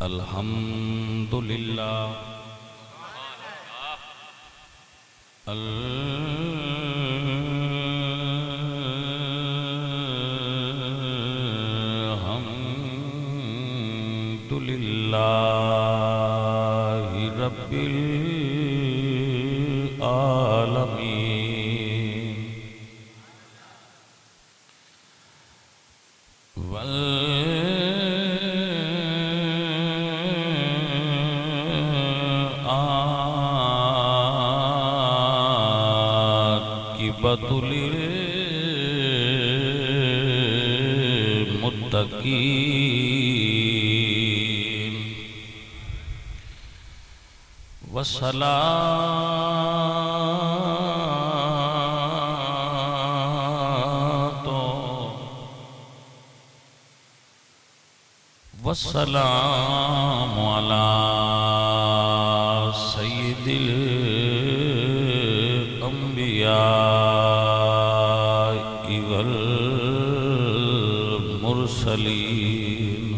الحمد للہ الحمد للہ رب العالمین والعاقبۃ للمتقین والسلام علی سید الانبیاء والمرسلین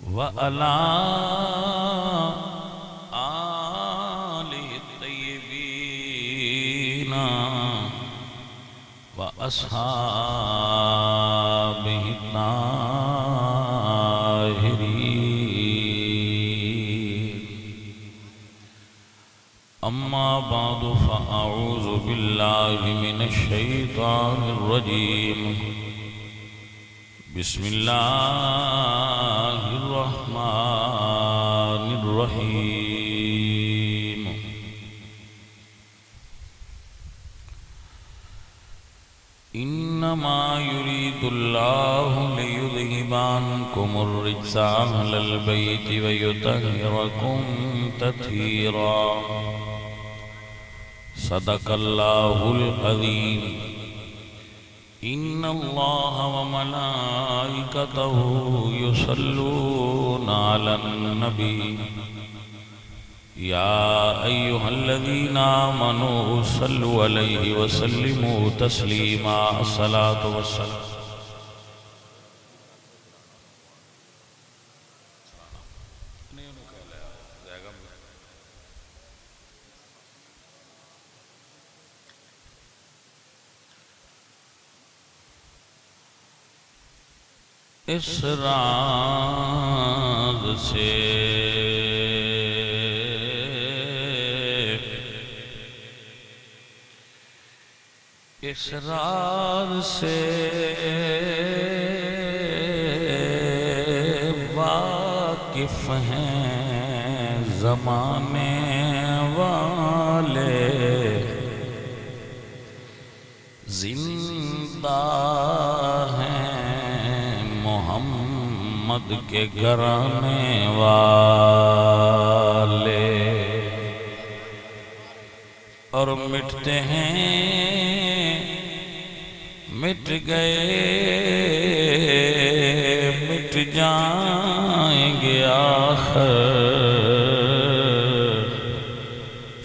وعلی آلہ الطیبین وأصحابه الطاهرين أما بعد فأعوذ بالله من الشيطان الرجيم بسم الله الرحمن الرحيم إنما يريد الله ليذهب عنكم الرجس أهل البيت ويطهركم تطهيرا صدق الله العظيم إن الله وملائكته يصلون على النبي يا أيها الذين آمنوا صلوا عليه وسلموا تسليما الصلاة والسلام اس راز سے اسرار سے واقف ہیں زمانے والے زندہ ہیں محمد کے گھرانے والے اور مٹتے ہیں مٹ گئے مٹ جائیں گے آخر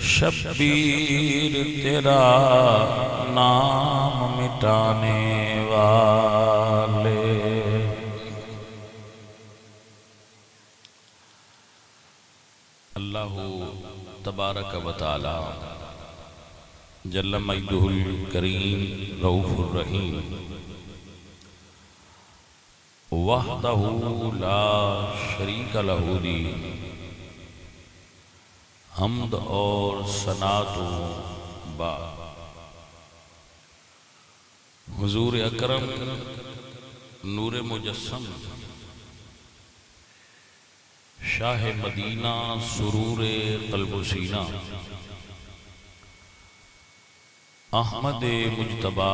شبیر تیرا نام مٹانے والے اللہ تبارک و تعالی جل مجدہ الکریم رؤوف الرحیم وحدہ لا شریک لہ دی حمد اور ثناء بعد حضور اکرم نور مجسم شاہ مدینہ سرور قلب و سینہ احمد مجتبی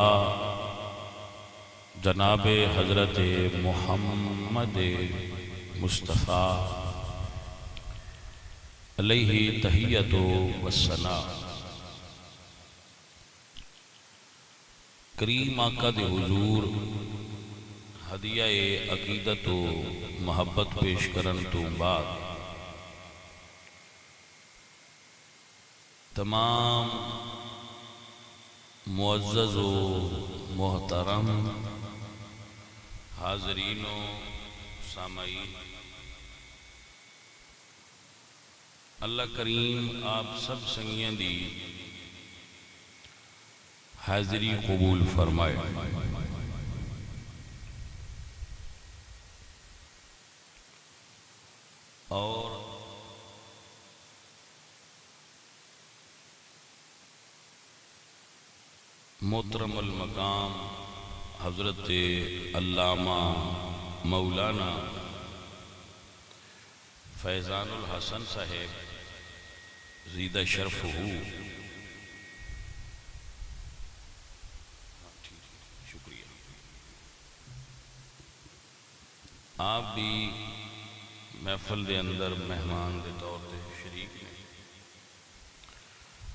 جناب حضرت محمد مصطفیٰ علیہ تحیت و ثناء کریم آقا دے حضور ہدیہ عقیدت و محبت پیش کرن تو بعد تمام معزز و محترم حاضرین و سامعین، اللہ کریم آپ سب سنگیاں دی حاضری قبول فرمائے۔ اور محترم المقام حضرت علامہ مولانا فیضان الحسن صاحب زیدہ شرف ہو، شکریہ، آپ بھی محفل دے اندر مہمان دے طور تے شریک ہیں،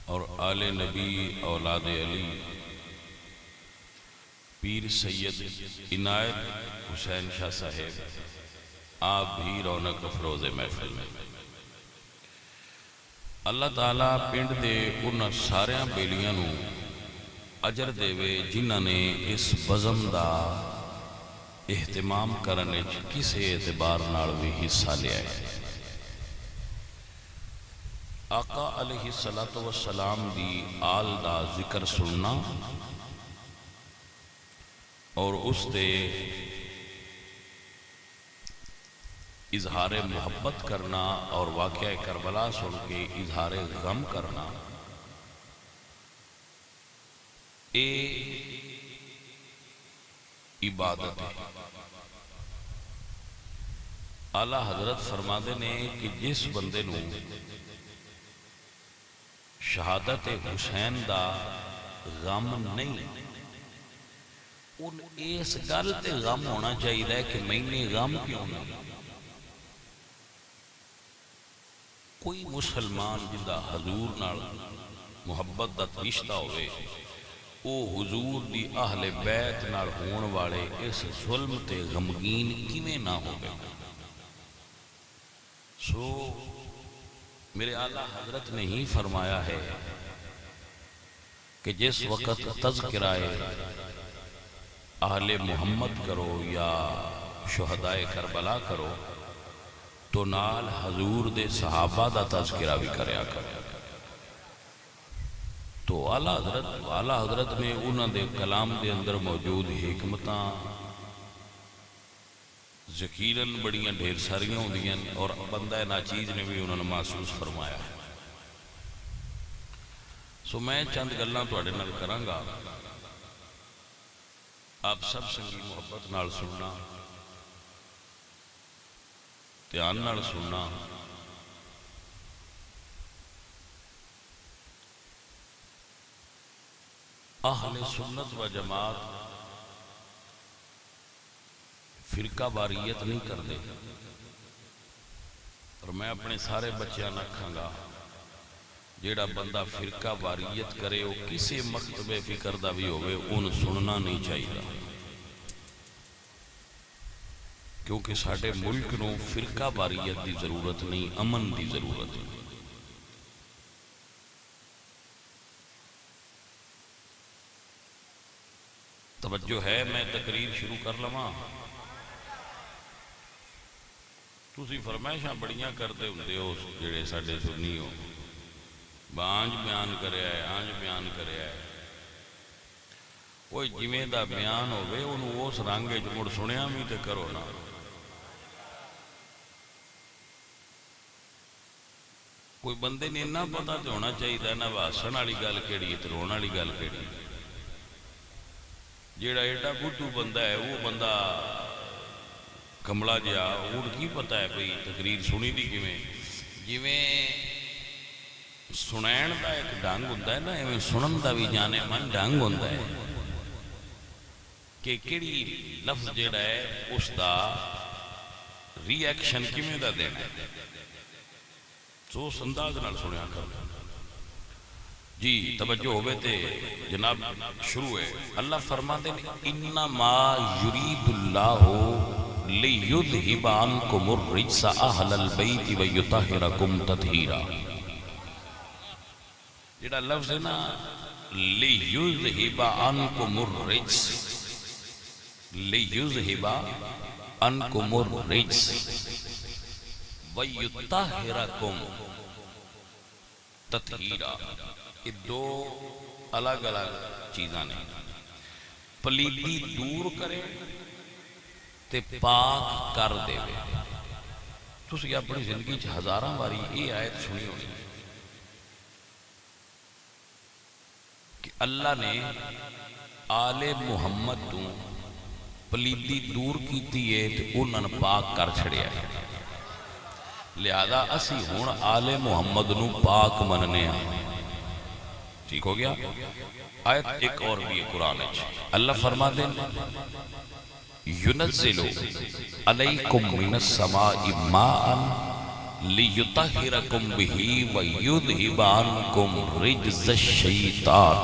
اور آل نبی اولاد علی پیر سید عنایت حسین شاہ صاحب آپ بھی رونق افروز محفل میں۔ اللہ تعالیٰ پنڈ دے انہاں ساریاں بیلیاں نو اجر دے وے جنہاں نے اس بزم دا اہتمام کرنے کسے اعتبار نال بھی حصہ لیا ہے۔ آقا علیہ السلام دی آل دا ذکر سننا اور اس دے اظہار محبت کرنا اور واقعہ کربلا سن کے اظہار غم کرنا، اے عبادت ہے۔ اعلیٰ حضرت فرماتے نے کہ جس بندے نو شہادت حسین دا غم نہیں، ان اس گل تے غم ہونا چاہیے کہ میں نے غم کیوں نہیں۔ کوئی مسلمان جندا حضور نال محبت دا رشتہ ہوئے، او حضور دی اہل بیت نال ہون والے اس ظلم تے غمگین کیویں نہ ہوگے۔ سو میرے اعلیٰ حضرت نے ہی فرمایا ہے کہ جس وقت تذکرہ اہل محمد کرو یا شہدائے کربلا کرو تو نال حضور دے صحابہ دا تذکرہ بھی کریا کرے۔ تو اعلیٰ حضرت نے انہاں دے کلام دے اندر موجود حکمتاں ذکیراً بڑیاں ڈھیر ساریاں ہوندیاں اور بندہ ناچیز نے بھی انہوں نے محسوس فرمایا ہے۔ سو میں چند گلاں تواڈے نال کراں گا، آپ سب سنگی محبت نال سننا، دھیان نال سننا۔ اہل سنت و جماعت فرقہ واریت نہیں کرتے، اور میں اپنے سارے بچیاں نہ کھاں گا جیڑا بندہ فرقہ واریت کرے وہ کسی مکتبے فکر دا بھی ہوئے ان سننا نہیں چاہیے، کیونکہ ساڑھے ملک نو فرقہ واریت دی ضرورت نہیں، امن دی ضرورت ہے۔ توجہ ہے، میں تقریر شروع کر لواں؟ تسی فرمائشاں بڑیاں کرتے ہوندے ہو جڑے ساڈے سنی ہو، بانج بیان کریا ہے، آنج بیان کریا ہے، کوئی جویں دا بیان ہوئے انہوں اس رنگے جو مڑ سنیا بھی تے کرو نا۔ کوئی بندے نے نہ پتا تے ہونا چاہیے نہ ہسن والی گل کیڑی ہے تے رون والی گل کیڑی ہے۔ جیڑا ایڈا بدھو بندہ ہے وہ بندہ کملا جہا اور کی پتا ہے بھئی تقریر سنی دی کیویں، جویں سنین دا ایک ڈھنگ ہوندا ہے نا، ایویں سنن دا بھی جانے من ڈھنگ ہوندا ہے کہ کیڑی لفظ جیڑا ہے اس دا ری ایکشن کیویں دا دینا ہے، تو اس انداز نال سنیا کر۔ جی توجہ ہوئے تے جناب شروع ہے۔ اللہ فرماتے ہیں انما یرید اللہ لیذھب عنکم الرجس اہل البیت ویطہرکم تطہیرا۔ جڑا لفظ ہے نا لیذھب عنکم الرجس، لیذھب عنکم الرجس ویطہرکم تطہیرا۔ یہ دو الگ الگ چیزاں نے، پلیتی دور کرے تے پاک کر دے۔ تسی اپنی زندگی چ ہزاراں باری یہ آیت سنی ہونی کہ اللہ نے آل محمد تو پلیتی دور کیتی ہے تے انہاں نے پاک کر چھڑیا ہے، لہذا اسی ہون آل محمد نو پاک مننے ہیں۔ ٹھیک ہو گیا؟ آیت ایک اور بھی ہے قرآن ہے، اللہ فرما دیں يُنَزِّلُ عَلَيْكُمْ مِنَ السَّمَاءِ مَاءً لِيُطَهِّرَكُمْ بِهِ وَيُذْهِبَ عَنْكُمْ رِجْزَ الشَّيْطَانِ،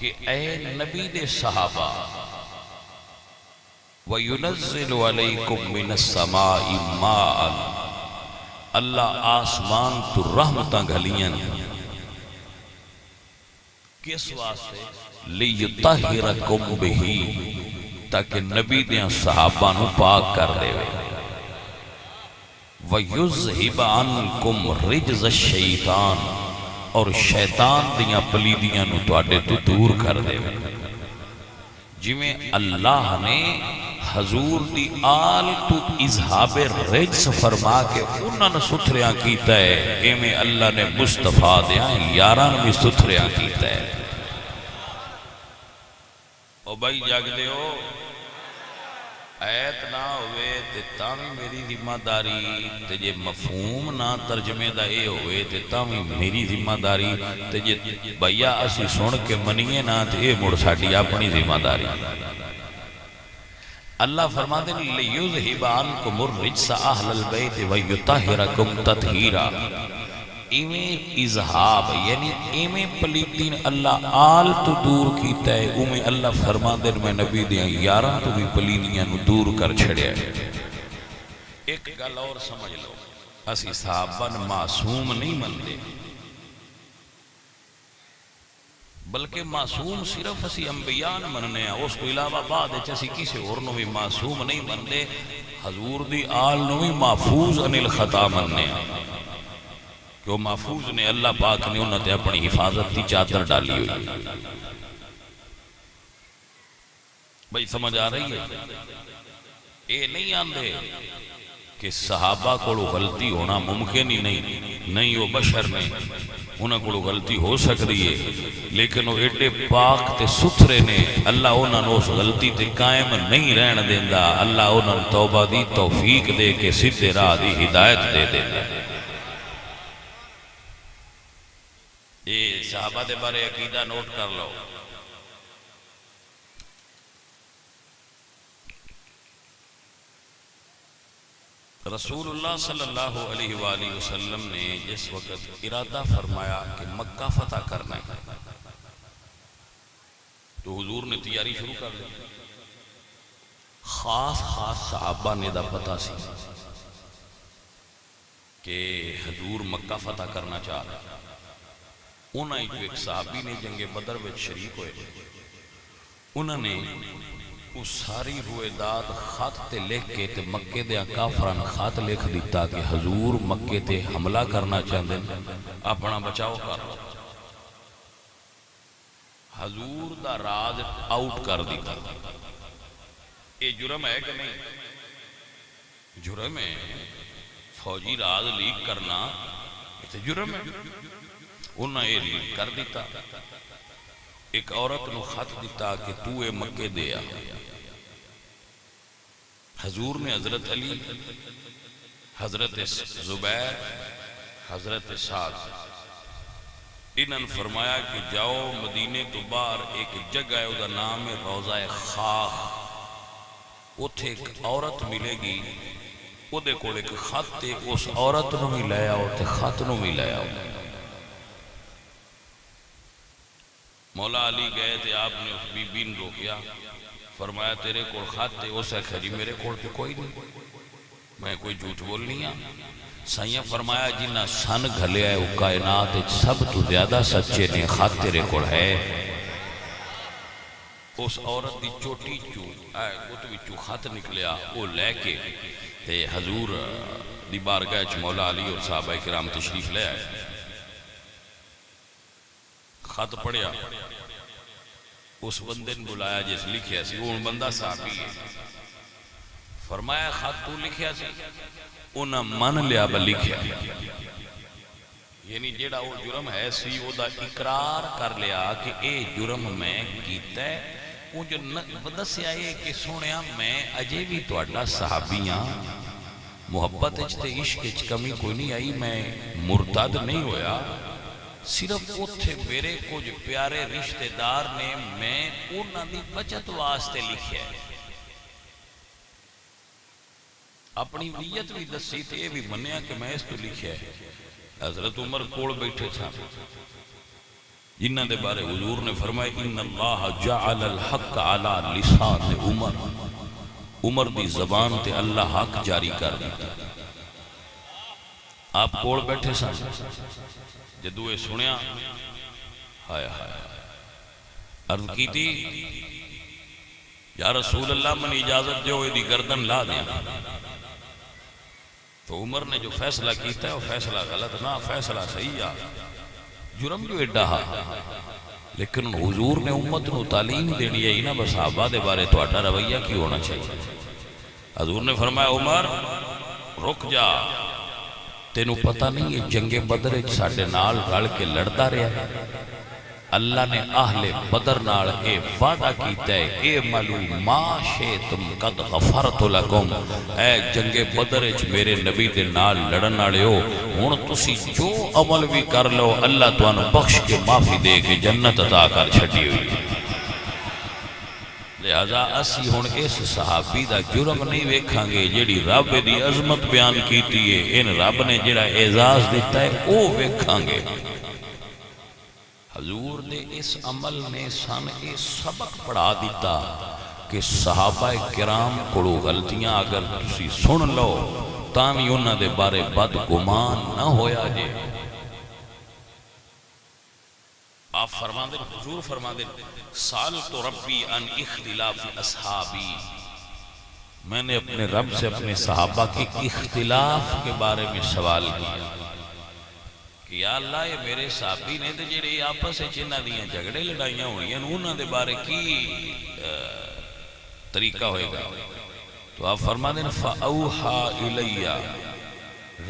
کہ اے نبی دے صحابہ وَيُنَزِّلُ عَلَيْكُمْ مِنَ السَّمَاءِ مَاءً، اللہ آسمان تو رحمتاں گھلیاں کس واسطے؟ لِيُطَهِّرَكُمْ بِهِ، تاکہ نبی دیاں صحابہ نو پاک کر دے وے، وَيُذْهِبَ عَنْكُمْ رِجْزَ الشَّيْطَانِ، اور شیطان دیاں پلیدیاں نو تواڈے تو دور کر دے وے۔ جویں اللہ نے حضور دی آل تو اذہاب رجس فرما کے انہاں نے ستھریاں کیتا ہے، ایویں اللہ نے مصطفیٰ دیاں یاران بھی ستھریاں کیتا ہے۔ او بھائی جاگ دے ہو، ایت نہ ہوئے تے تاویں میری ذمہ داری، تے جے مفہوم نہ ترجمے دا اے ہوئے تے تاویں میری ذمہ داری، تے جے بھائیا اسی سن کے منیے نہ تے اے مڑ ساڈی اپنی ذمہ داری۔ اللہ فرما دے لِيُذْهِبَ عَنْكُمُ الرِّجْسَ أَهْلَ الْبَيْتِ وَيُطَهِّرَكُمْ تَطْهِيرًا۔ ایویں اذہاب یعنی ایویں پلیتین اللہ آل تو دور کیتا ہے، اویں اللہ فرما دے میں نبی دیاں یاراں تو بھی پلیتیاں نو دور کر چھڑیا ہے۔ ایک گل اور سمجھ لو، اسی صحابہ معصوم نہیں مندے، بلکہ معصوم صرف اسی انبیاء مننے ہیں، اس کو علاوہ بعد اسی کسی اور نو بھی معصوم نہیں مندے، حضور دی آل نو بھی محفوظ عن الخطا مننے ہیں، کہ وہ محفوظ نے، اللہ پاک نے انہوں نے اپنی حفاظت کی چادر ڈالی ہوئی۔ بھئی سمجھ آ رہی ہے؟ اے نہیں آندے کہ صحابہ کو غلطی ہونا ممکن ہی نہیں، وہ بشر نہیں، انہوں کو غلطی ہو سکتی ہے، لیکن وہ ایڈے پاک تے ستھرے نے، اللہ انہوں نے اس غلطی تے قائم نہیں رہن دیندہ، اللہ انہوں نے توبہ دی توفیق دے کے سیدھے راہ دی ہدایت دے دیندہ۔ یہ صحابہ دے بارے عقیدہ نوٹ کر لو۔ رسول اللہ صلی اللہ علیہ وآلہ وسلم نے جس وقت ارادہ فرمایا کہ مکہ فتح کرنا ہے تو حضور نے تیاری شروع کر لی۔ خاص صحابہ نے دا پتہ سی کہ حضور مکہ فتح کرنا چاہ رہا۔ انہاں جو ایک صحابی نے جنگ بدر میں شریک ہوئے، انہوں نے اس ساری رویداد خط تے لکھ کے تے مکے دے کافران خط لکھ دیتا کہ حضور مکے تے حملہ کرنا چاہتے ہیں، اپنا بچاؤ کر لو۔ حضور دا راز آؤٹ کر دیتا۔ یہ جرم ہے کہ نہیں؟ جرم ہے، فوجی راز لیک کرنا یہ جرم ہے۔ انہوں نے یہ لیک کر دیتا، ایک عورت نو خط دیتا کہ تو اے مکے دے آ۔ حضور نے حضرت علی، حضرت زبیر، حضرت سعد انہوں نے فرمایا کہ جاؤ مدینے تو باہر ایک جگہ ہے، وہ نام ہے روضہ خاخ، اتھے ایک عورت ملے گی، وہ دے کول ایک خط تے، اس عورت نو بھی لے آؤ تے خط نو بھی لے آؤ۔ مولا علی گئے تھے، آپ نے اس بی بی نے روکیا، فرمایا تیرے کول خط تے، اس نے جی میرے کول تے کوئی نہیں، میں کوئی جھوٹ بول نہیں ہاں۔ سائیاں فرمایا جنہ سن گھلیا ہے وہ کائنات سب تو زیادہ سچے نے، خط تیرے کول ہے؟ اس عورت دی چوٹی چو خط نکلیا وہ لے کے تے حضور دی بارگاہ چ مولا علی اور صحابہ کرام تشریف لے آئے. خط پڑھیا، اس بندے نے بلایا جس لکھیا سی، وہ بندہ صحابی ہے. فرمایا خط تو لکھیا سی؟ انہاں من لیا با لکھیا، یعنی جیڑا وہ جرم ہے سی وہ دا اقرار کر لیا کہ اے جرم میں کیتا ہے. وہ جو دسیا ہے کہ سنیا میں اجے بھی تہاڈا صحابیاں، محبت تے عشق وچ کمی کوئی نہیں آئی، میں مرتد نہیں ہویا، صرف اتھے میرے کچھ پیارے رشتہ دار نے میں انہاں دی بچت واسطے لکھیا ہے. اپنی نیت بھی دسی تے یہ بھی منیا کہ میں اس تو لکھیا ہے. حضرت عمر کول بیٹھے تھا جنہ دے بارے حضور نے فرمایا ان اللہ جعل الحق علی لسان عمر، عمر دی زبان تے اللہ حق جاری کر دیتا. آپ کول بیٹھے سن، جدو یہ سنیا ہائے ہائے عرض کی تھی یا رسول اللہ من اجازت دیو یہ دی گردن لا دیا. تو عمر نے جو فیصلہ کیتا ہے وہ فیصلہ غلط نہ، فیصلہ صحیح ہے. جرم جو ایڈا ہا لیکن حضور نے امت نو تعلیم دینی ہے نا بس صحابہ دے بارے تو اٹھا رویہ کی ہونا چاہیے. حضور نے فرمایا عمر رک جا، تینوں پتہ نہیں یہ جنگ بدر ساڈے نال رل کے لڑتا رہا. اللہ نے اہل بدر نال اے وعدہ کیتا ہے اے معلوم ما شئتم قد غفرت لکم، اے جنگ بدر وچ میرے نبی دے نال لڑن والے ہو، ہن تسی جو عمل بھی کر لو اللہ تانوں بخش کے معافی دے کے جنت عطا کر چھڈی ہوئی ہے. لہذا اسی ہن اس صحابی دا جرم نہیں ویکھاں گے، جیڑی رب دی عظمت بیان کیتی ہے، ان رب نے جیڑا اعزاز دیتا ہے او ویکھاں گے. حضور نے اس عمل نے سان اے سبق پڑھا دیتا کہ صحابہ کرام کو غلطیاں اگر تسی سن لو تاں انہاں دے بارے بد گمان نہ ہویا جے. آپ فرماندے حضور فرماندے سالت ربی ان اختلاف اصحابی، میں نے اپنے رب سے اپنے صحابہ کے اختلاف کے بارے میں سوال کیا کہ یا اللہ یہ میرے صحابی نے تے جڑے آپس وچ انہاں دیاں جھگڑے لڑائیاں ہونیاں انہاں دے بارے کی طریقہ ہوئے گا. تو آپ فرما دیں فَأَوْحَا إِلَيَّ،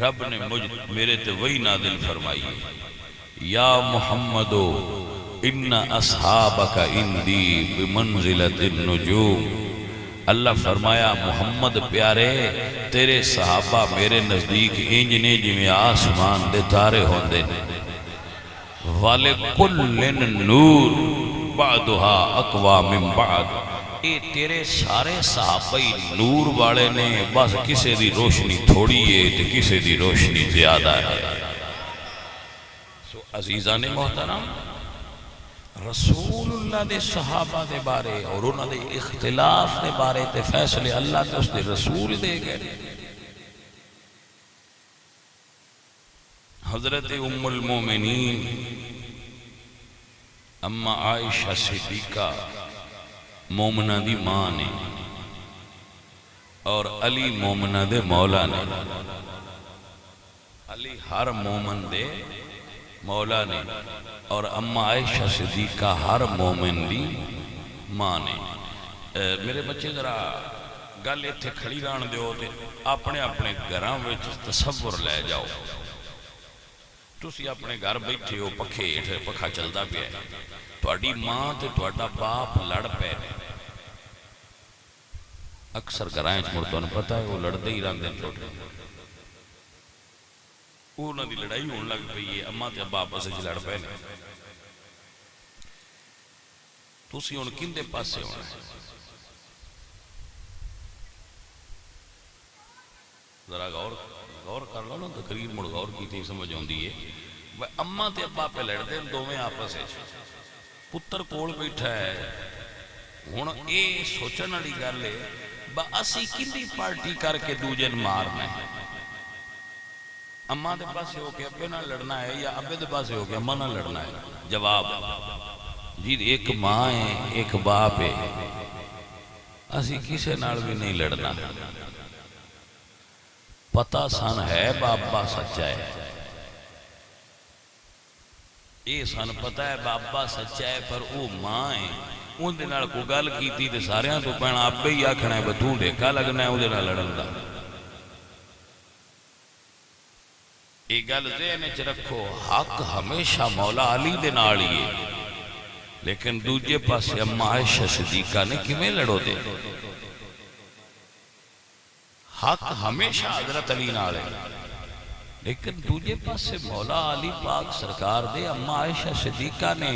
رب نے میرے تے وہی نازل فرمائی یا محمد ان اصحابک اندی بمنزلت النجوم. اللہ فرمایا محمد پیارے تیرے صحابہ میرے نزدیک انج نے جویں آسمان دے تارے ہوندے نے. وَلِكُلٍّ نُور بَعْدُهَا أَقْوَى مِن بَعْدٍ، اے تیرے سارے صحابہ نور والے نے، بس کسے دی روشنی تھوڑی ہے تے کسے دی روشنی زیادہ ہے. سو عزیزان محترم رسول اللہ دے صحابہ دے بارے اور انہوں دے اختلاف دے بارے تے فیصلے اللہ تے اس دے رسول دے گئے. حضرت ام المومنین اما عائشہ صدیقہ مومنہ دی ماں نے اور علی مومنہ دے مولا نے، علی ہر مومن دے مولا نے اور اما عائشہ صدیقہ ہر مومن دی ماں نے. میرے بچے ذرا گل ایتھے کھڑی رہن دیو تے اپنے اپنے گھراں وچ تصور لے جاؤ. تسی اپنے گھر بیٹھے ہو، پکھے ہیٹھ پکھا چلدا پیا ہے، تہاڈی ماں تے تہاڈا باپ لڑ پے نے. اکثر گھراں وچ مڑ تانوں پتہ ہے وہ لڑدے ہی رہندے چھوٹے، انہاں دی لڑائی ہون لگ پئی ہے، اماں تے ابا آپس وچ لڑ پے نے. تسی ہن کیندے پاسے ہونا ہے؟ ذرا غور کر لو نا، تقریر مڑ غور کیتی سمجھ آندی ہے. اماں تے ابا پہ لڑدے دوویں آپس وچ، پتر کول بیٹھا ہے. ہن اے سوچن والی گل ہے اسی کیندی پارٹی کر کے دوجے نوں مارنا ہے. اماں دے پاسے ہو کے ابے نال لڑنا ہے یا ابے دے پاسے ہو کے اماں نال لڑنا ہے؟ جواب جی ایک ماں ہے ایک باپ ہے، اسی کسے نال بھی نہیں لڑنا، پتہ سن ہے بابا سچا ہے، یہ سن پتہ ہے بابا سچا ہے، پر وہ ماں ہے ان دے نال کو گل کیتی تے ساریاں تو پہنا آپے ہی آکھنا ہے تو ڈھیکا لگنا ہے وہ لڑن دا۔ یہ گل ذہن وچ رکھو، حق ہمیشہ مولا علی دے نال ہی ہے، لیکن دوجے پاسے اما عائشہ صدیقہ نے کیویں لڑو دے؟ حق ہمیشہ حضرت علی نال ہے، لیکن دوجے پاسے مولا علی پاک سرکار دے اما عائشہ صدیقہ نے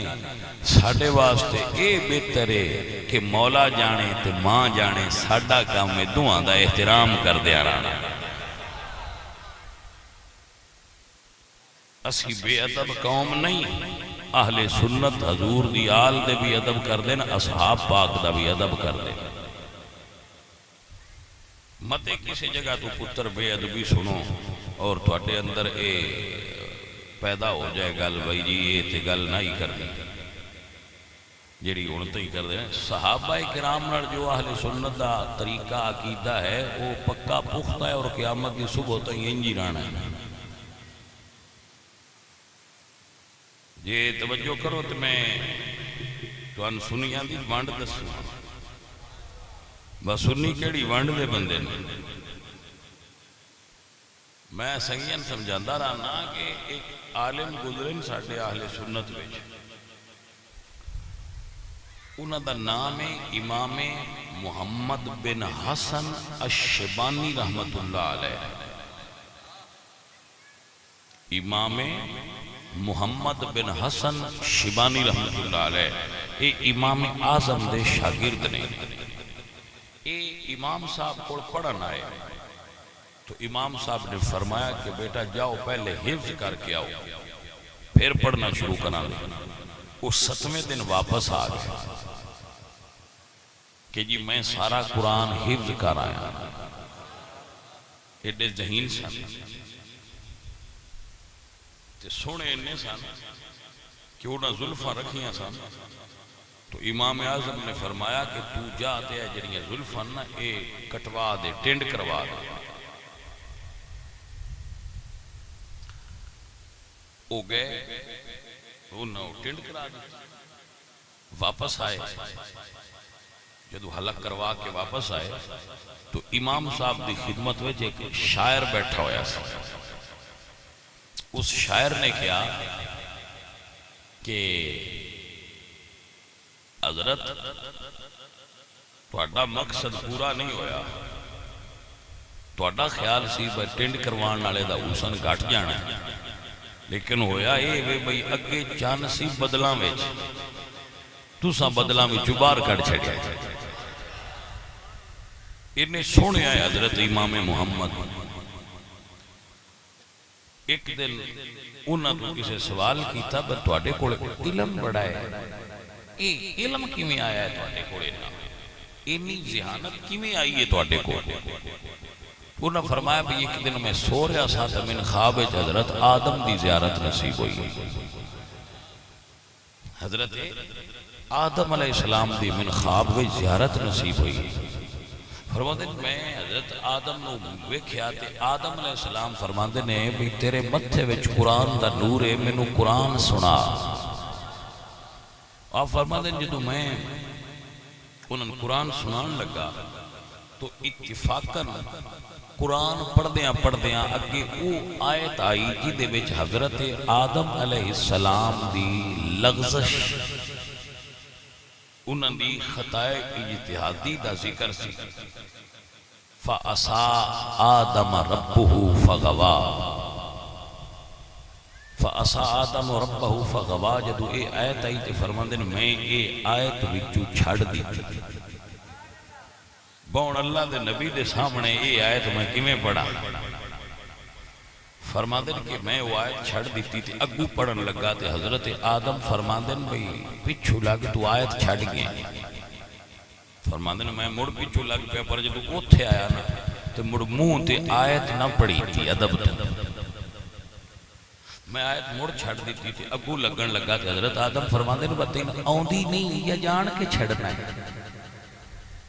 ساڈے واسطے اے بہتر ہے کہ مولا جانے تے ماں جانے، ساڈا کام ہے دوہاں دا احترام کر دیا رہنا۔ اسی بے ادب قوم نہیں، اہل سنت حضور دی آل دے بھی ادب کر دینا، اصحاب پاک دا بھی ادب کر دینا۔ متے کسی جگہ تو پتر بے ادبی سنو اور تواڈے اندر اے پیدا ہو جائے گل بھائی جی یہ تے گل نہ ہی کرنی جیڑی ہن تے ہی کر دے۔ صحابہ کرام نال جو اہل سنت دا طریقہ عقیدہ ہے وہ پکا پختہ ہے اور قیامت دی صبح تک انج ہی رہنا ہے۔ جے توجہ کرو تو میں تانوں سنیاں دی ونڈ دسوں، بس سنی کیڑی ونڈ دے بندے نے، میں سنگین سمجھاندا رہنا کہ ایک عالم گزرن ساڈے اہل سنت وچ، انہاں دا نام ہے امام محمد بن حسن الشیبانی رحمت اللہ علیہ۔ امام محمد بن حسن شیبانی رحمت اللہ علیہ، یہ امام اعظم دے شاگرد نے۔ یہ امام صاحب کو پڑھن آئے تو امام صاحب نے فرمایا کہ بیٹا جاؤ پہلے حفظ کر کے آؤ پھر پڑھنا شروع کرنا دے۔ اس 7ویں دن واپس آ گئے کہ جی میں سارا قرآن حفظ کر آیا، ایڈے ذہین سن تے سونے انہیں سن کہ انہاں زلفاں رکھیاں سن، تو امام اعظم نے فرمایا کہ تو جا تے جڑیاں زلفاں نا اے کٹوا دے، ٹینڈ کروا دے۔ وہ گئے انہوں ٹینڈ کرا دے، واپس آئے، جدو حلق کروا کے واپس آئے تو امام صاحب دی خدمت وچ ایک شاعر بیٹھا ہویا سی۔ اس شاعر نے کہا کہ حضرت تہاڈا مقصد پورا نہیں ہویا، تہاڈا خیال سی بھئی ٹینڈ کروان والے دا حسن گھٹ جانا، لیکن ہویا اے وے بھئی اگے چن سی بدلاں وچ، تساں بدلاں وچ باہر کڈ چھڈیا۔ انہیں سنیا ہے حضرت امام محمد۔ ایک دن انہاں تو کسے سوال کیتا پر تواڈے کول علم بڑا ہے، یہ علم کیویں آیا ہے تواڈے کول، اتنی ذہانت کیویں آئی ہے تواڈے کول؟ انہاں فرمایا بھی ایک دن میں سو رہا سا تو من خواب وچ حضرت آدم دی زیارت نصیب ہوئی، حضرت آدم علیہ السلام دی من خواب وچ زیارت نصیب ہوئی۔ فرماتے ہیں میں حضرت آدم نو ویکھیا تے آدم علیہ السلام فرماتے ہیں بھی تیرے متھے وچ قرآن دا نور ہے، مینوں قرآن سنا۔ آپ فرماتے ہیں جدو میں انہوں نے قرآن سنان لگا تو اتفاقاً قرآن پڑھ دیاں اگے او آیت آئی جدے وچ حضرت آدم علیہ السلام دی لغزش، انہاں دی خطائے اجتہادی دا ذکر سی۔ فَأَسَا آدَمَ رَبُّهُ فَغَوَا، فَأَسَا آدَمُ رَبَّهُ فَغَوَا، جدو اے آیت آئی تے فرماندے میں اے آیت وچوں چھڑ دی بون اللہ دے نبی دے سامنے اے آیت میں کیویں پڑھا؟ فرماندے کہ میں وہ آیت چھڑ دیتی تھی، اگو پڑھن لگا تے حضرت آدم فرماندے بھئی پچھو لگ تو آیت چھڑ گئے۔ فرماندے میں مڑ پچھو لگ پہ پر جب اوتھے آیا نا تو مڑ منہ تے آیت نہ پڑھی تھی ادب تو، میں آیت مڑ چھڑ دیتی تھی، اگو لگن لگا کہ حضرت آدم فرماندے نے بتائیں آؤندی نہیں یا جان کے چھڑنا ہے؟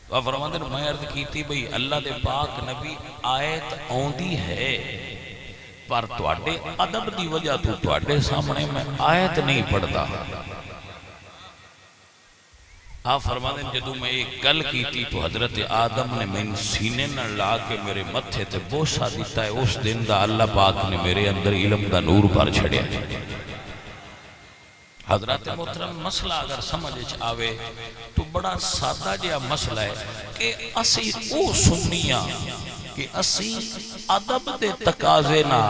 تو فرماندے نے میں عرض کی تھی بھئی اللہ دے پاک نبی آیت آؤندی ہے پر تواڈے ادب دی وجہ تو تواڈے سامنے میں آیت نہیں پڑھتا۔ آپ فرماتے ہیں جدو میں ایک گل کی تھی تو حضرت آدم نے میں سینے نہ لا کے میرے متھے تے بوسا دیتا ہے، اس دن دا اللہ پاک نے میرے اندر علم دا نور بھر چھڑیا۔ حضرت محترم مسئلہ اگر سمجھ آوے تو بڑا سادہ جہا مسئلہ ہے کہ اسی او سنیاں کہ اسی ادب دے تقاضے نہ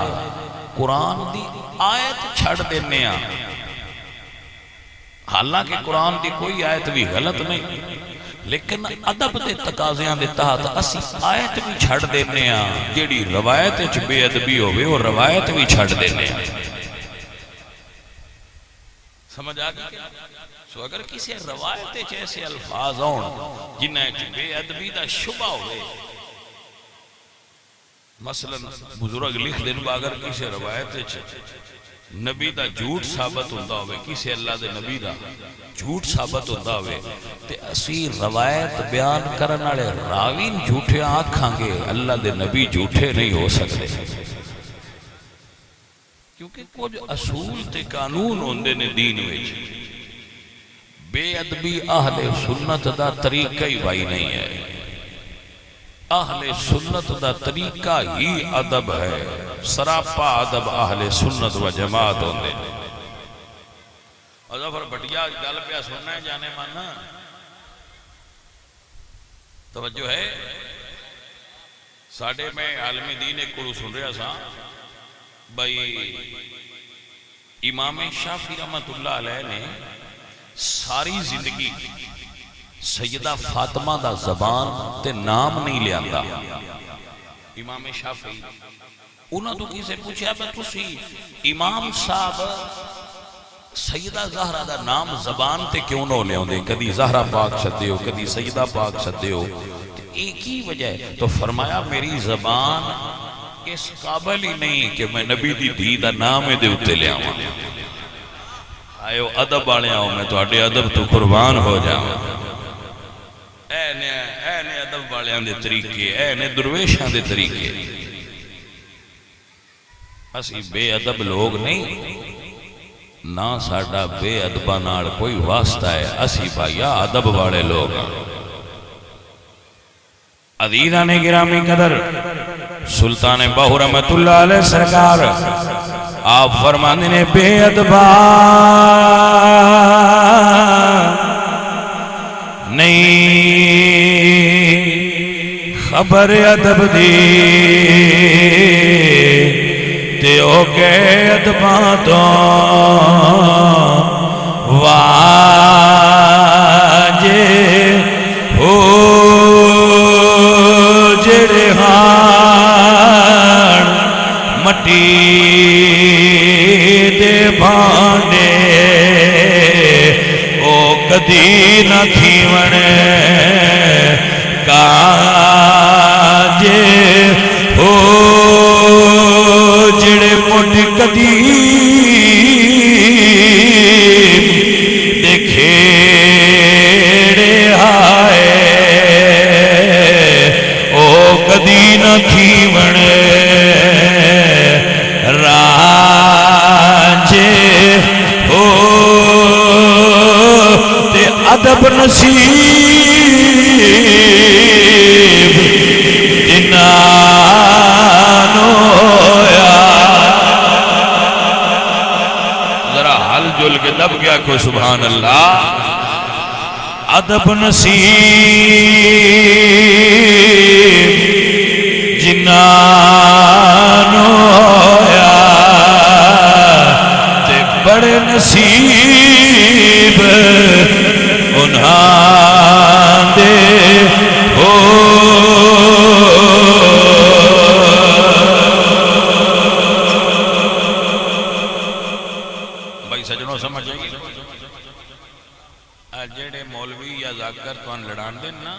قرآن دی آیت چھڑ دینے ہیں، حالانکہ قرآن دی کوئی آیت بھی غلط نہیں، لیکن ادب دے تقاضیاں دے تحت اسی آیت بھی چھڑ دینے ہیں، جیڑی روایت چ بے ادبی ہوئے وہ روایت بھی چھڑ دینے ہیں۔ سمجھ آگئی؟ سو اگر کسی روایت چ ایسے الفاظ ہون جنہیں چ بے ادبی دا شبہ ہوئے، مثلا بزرگ لکھ دن اگر کسی روایت چ نبی دا جھوٹ ثابت ہوندہ ہوئے، کسی اللہ دے نبی دا جھوٹ ثابت ہوندہ ہوئے تے اسی روایت بیان کرنے والے راوین جھوٹے آنکھاں گے، اللہ دے نبی جھوٹے نہیں ہو سکتے، کیونکہ کچھ اصول تے قانون ہوندے نے دین وچ۔ بے ادبی اہل سنت دا طریقہ ہی بھائی نہیں ہے، اہل سنت دا طریقہ ہی ادب ہے، سراپا ادب اہل سنت و جماعت ہوندے۔ اور ظفر بھٹیا گل پہ سننا ہے جانے ماننا توجہ ہے؟ ساڑھے میں عالم دین ایک کو سن رہا سا بھئی امام شافعی رحمت اللہ علیہ نے ساری زندگی سیدہ فاطمہ دا زبان تے نام نہیں لیا تھا۔ امام شافعی انہوں تو کسی پوچھا ہے تسی امام صاحب سیدہ زہرہ دا نام زبان تے کیوں نہ لے ہوندے، کدی زہرہ پاک سدے ہو کدی سیدہ پاک سدے ہو، ایک ہی وجہ ہے۔ تو فرمایا میری زبان اس قابل ہی نہیں کہ میں نبی دی دھی دا نام دے اتے لے آؤں، آئیو ادب آنے آؤں، میں تو اڈے ادب تو قربان ہو جاؤں۔ اے نے ادب والیاں دے طریقے، اے نے درویشاں دے طریقے، اسی بے ادب لوگ نہیں، نہ ساڑھا بے ادبہ نال کوئی واسطہ ہے، اسی بھائیا ادب والے لوگ۔ عزیزان گرامی قدر سلطان باہو رحمت اللہ علیہ سرکار آپ فرمانے نے بے ادبہ نہیں خبر ادب دی تے او گئے ادباں تو واجے ہو جڑے ہاں مٹی دے بھانڈے او کدی نہ تھیونے کاجے ہو جڑے مٹ کدی دیکھیڑے آئے او کدی نہ تھیونے راجے ہو تے ادب نصیب جنانو یا ذرا حل جل کے دب گیا کو سبحان اللہ۔ ادب نصیب جنانو یا تے بڑے نصیب انہاں دے ہو۔ بھائی سجنوں سمجھ آئی جیڑے مولوی یا ذاکر تو لڑان دیں نا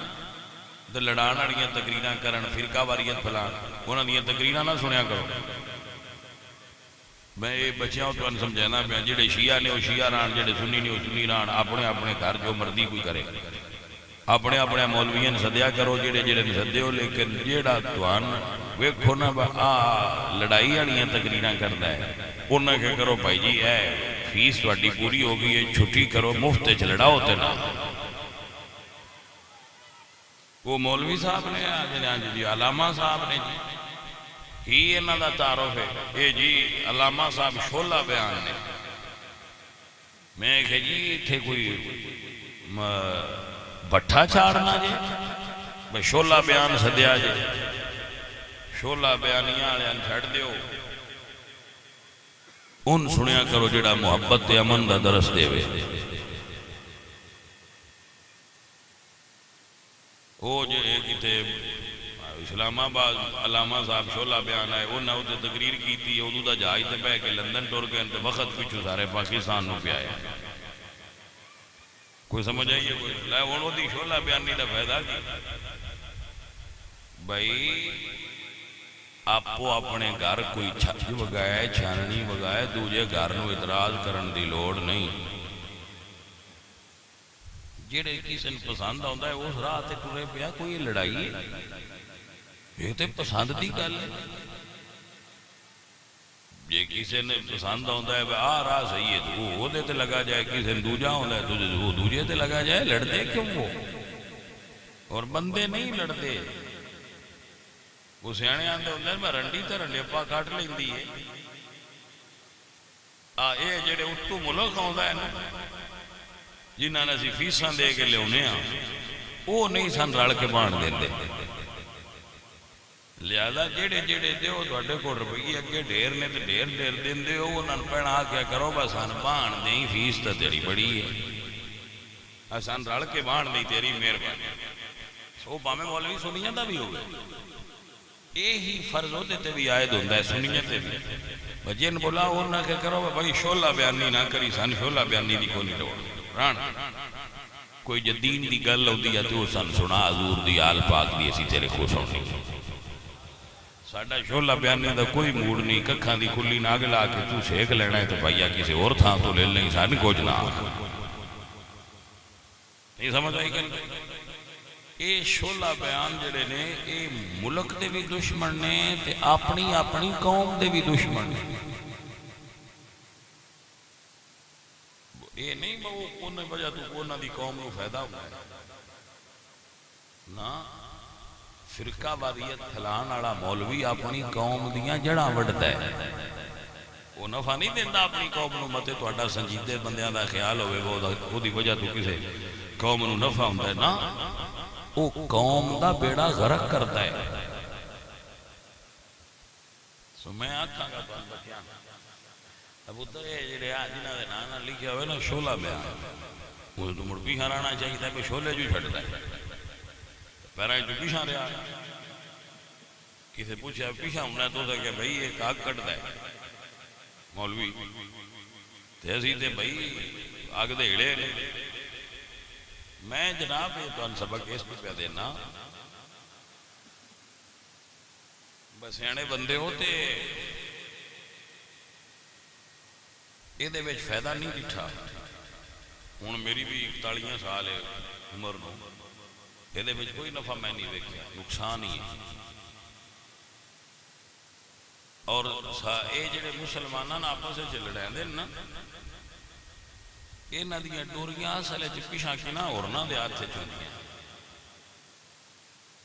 تو لڑان اڑیاں تقریران کرن فرقہ واریت پھلان انہاں دیاں تقریران نہ سنیا کرو، میں یہ بچیاں تو سمجھانا پیا جڑے شیعہ نے وہ شیعہ رہن جڑے سنی نے وہ سنی رہن اپنے اپنے گھر جو مرضی کوئی کرے اپنے اپنے مولویاں سدیا کرو جڑے جڑے سدے ہو لیکن جیڑا توان ویکھو نا لڑائی والیاں تقریراں کردا ہے انہاں کہ کرو بھائی جی اے فیس تہاڈی پوری ہو گئی ہے چھٹی کرو مفت وچ لڑاؤ تے نہ وہ مولوی صاحب نے جی علامہ صاحب نے جی ہی انہاں دا تعارف ہے اے جی علامہ صاحب شولہ بیان نے میں کہ جی اتھے کوئی بٹھا چاڑنا جی بھئی شولہ بیان سدیا جی شولہ بیانیاں والے چھڑ دیو ان سنیا کرو جڑا محبت تے امن دا درس دے وے وہ جو کتے اسلام آباد علامہ صاحب شولہ بیان آئے انہوں نے تقریر کی تھی اردو دا جہاز تے بہ کے لندن ٹور گئے تے وقت پیچھو سارے پاکستان نو پہ آئے کوئی سمجھ آئیے کوئی لائے انہوں دی شولہ بیانی دا فائدہ کی بھائی آپو اپنے گھر کوئی چھت وگائے چھاننی وگائے دوجے گھر نو اعتراض کرن دی لوڑ نہیں جڑے کسی نے پسند آتا ہے اس راہ تے ٹرے پیا کوئی لڑائی ہے یہ تے پسند دی گل ہے جے کسی نے پسند آتا ہے آ راہ صحیح ہے وہ دے تے لگا جائے کسی نے دوجا ہوتا ہے وہ دوجے تے لگا جائے لڑتے کیوں وہ اور بندے نہیں لڑتے وہ سیانے آندے ہوندے ہیں میں رنڈی تے رنڈیپا کٹ لیندی ہے اے جڑے اتو ملک آندا ہے نا جنہاں نے اسی فیساں دے کے لیاونے ہاں وہ نہیں سن رل کے بان دیندے لہذا جڑے جڑے دیو تواڈے کول روپیے اگے ڈھیر نے تے ڈھیر دیندے ہو انہاں نوں پہنا کیا کرو بس سن بان نہیں فیس تے تیری بڑی ہے سن رل کے بان نہیں تیری مہربانی سو باویں مولوی سنیاں دا بھی ہوگا یہی فرض ہوتے تے بھی عائد ہوندہ ہے سنیت تے بھی بجین بولا انہاں کہ کرو بھائی شولہ بیانی نہ کری سن شولہ بیانی دی کوئی نہیں لوڑ ران کوئی جدین دی گل ہوندی ہے تو سن سنا حضور دی آل پاک دی اسی تیرے کو سننی ساڈا شولہ بیانی دا کوئی موڑ نہیں ککھاں دی کلی ناگ لا کے تو سیک لینا ہے تو بھائیا کسی اور تھا تو لے لیں سن کچھ نہ نہیں سمجھ آئی کہ اے شولہ بیان جڑے نے اے ملک دے بھی دشمن نے تے اپنی قوم دے بھی دشمن نے اے نہیں وہ کون وجہ تو کونا دی قوم کو فائدہ ہوا ہے نا فرقہ واریت پھیلان والا مولوی اپنی قوم دیاں جڑاں وڈدا ہے وہ نفع نہیں دیندا اپنی قوم نو متے تہاڈا سنجیدے بندیاں دا خیال ہوے وہ دی وجہ تو کسے قوم نو نفع ہوندا ہے نا وہ قوم دا بیڑا غرق کرتا ہے سو میں آکھاں گا تو بچیاں اب ادھر یہ جڑے جنہاں دے نام لکھیا ہوئے نا شولہ بیان وہ تو مڑ پیچھے رہنا چاہیے تھا کہ شولے جو چھڑتا ہے پیراں جو پیچھے رہا کسی پوچھا پیچھے ہونا تو کہ بھائی یہ کاغ کٹدا ہے مولوی تے اسی تے بھائی آگ دے ہڑے نے میں جناب یہ تو سبق اس پہ دینا بس سیانے بندے ہوتے یہ دے وچ فائدہ نہیں دٹھا ہن میری بھی 41 سال ہے عمر نو یہ دے وچ کوئی نفع میں نہیں دیکھیا نقصان ہی ہے اور اے جڑے مسلماناں آپس وچ لڑاندے نا انہاں دیاں ڈوریاں اصل وچ پیچھے کنا ہورناں دے ہاتھ وچ ہوندیاں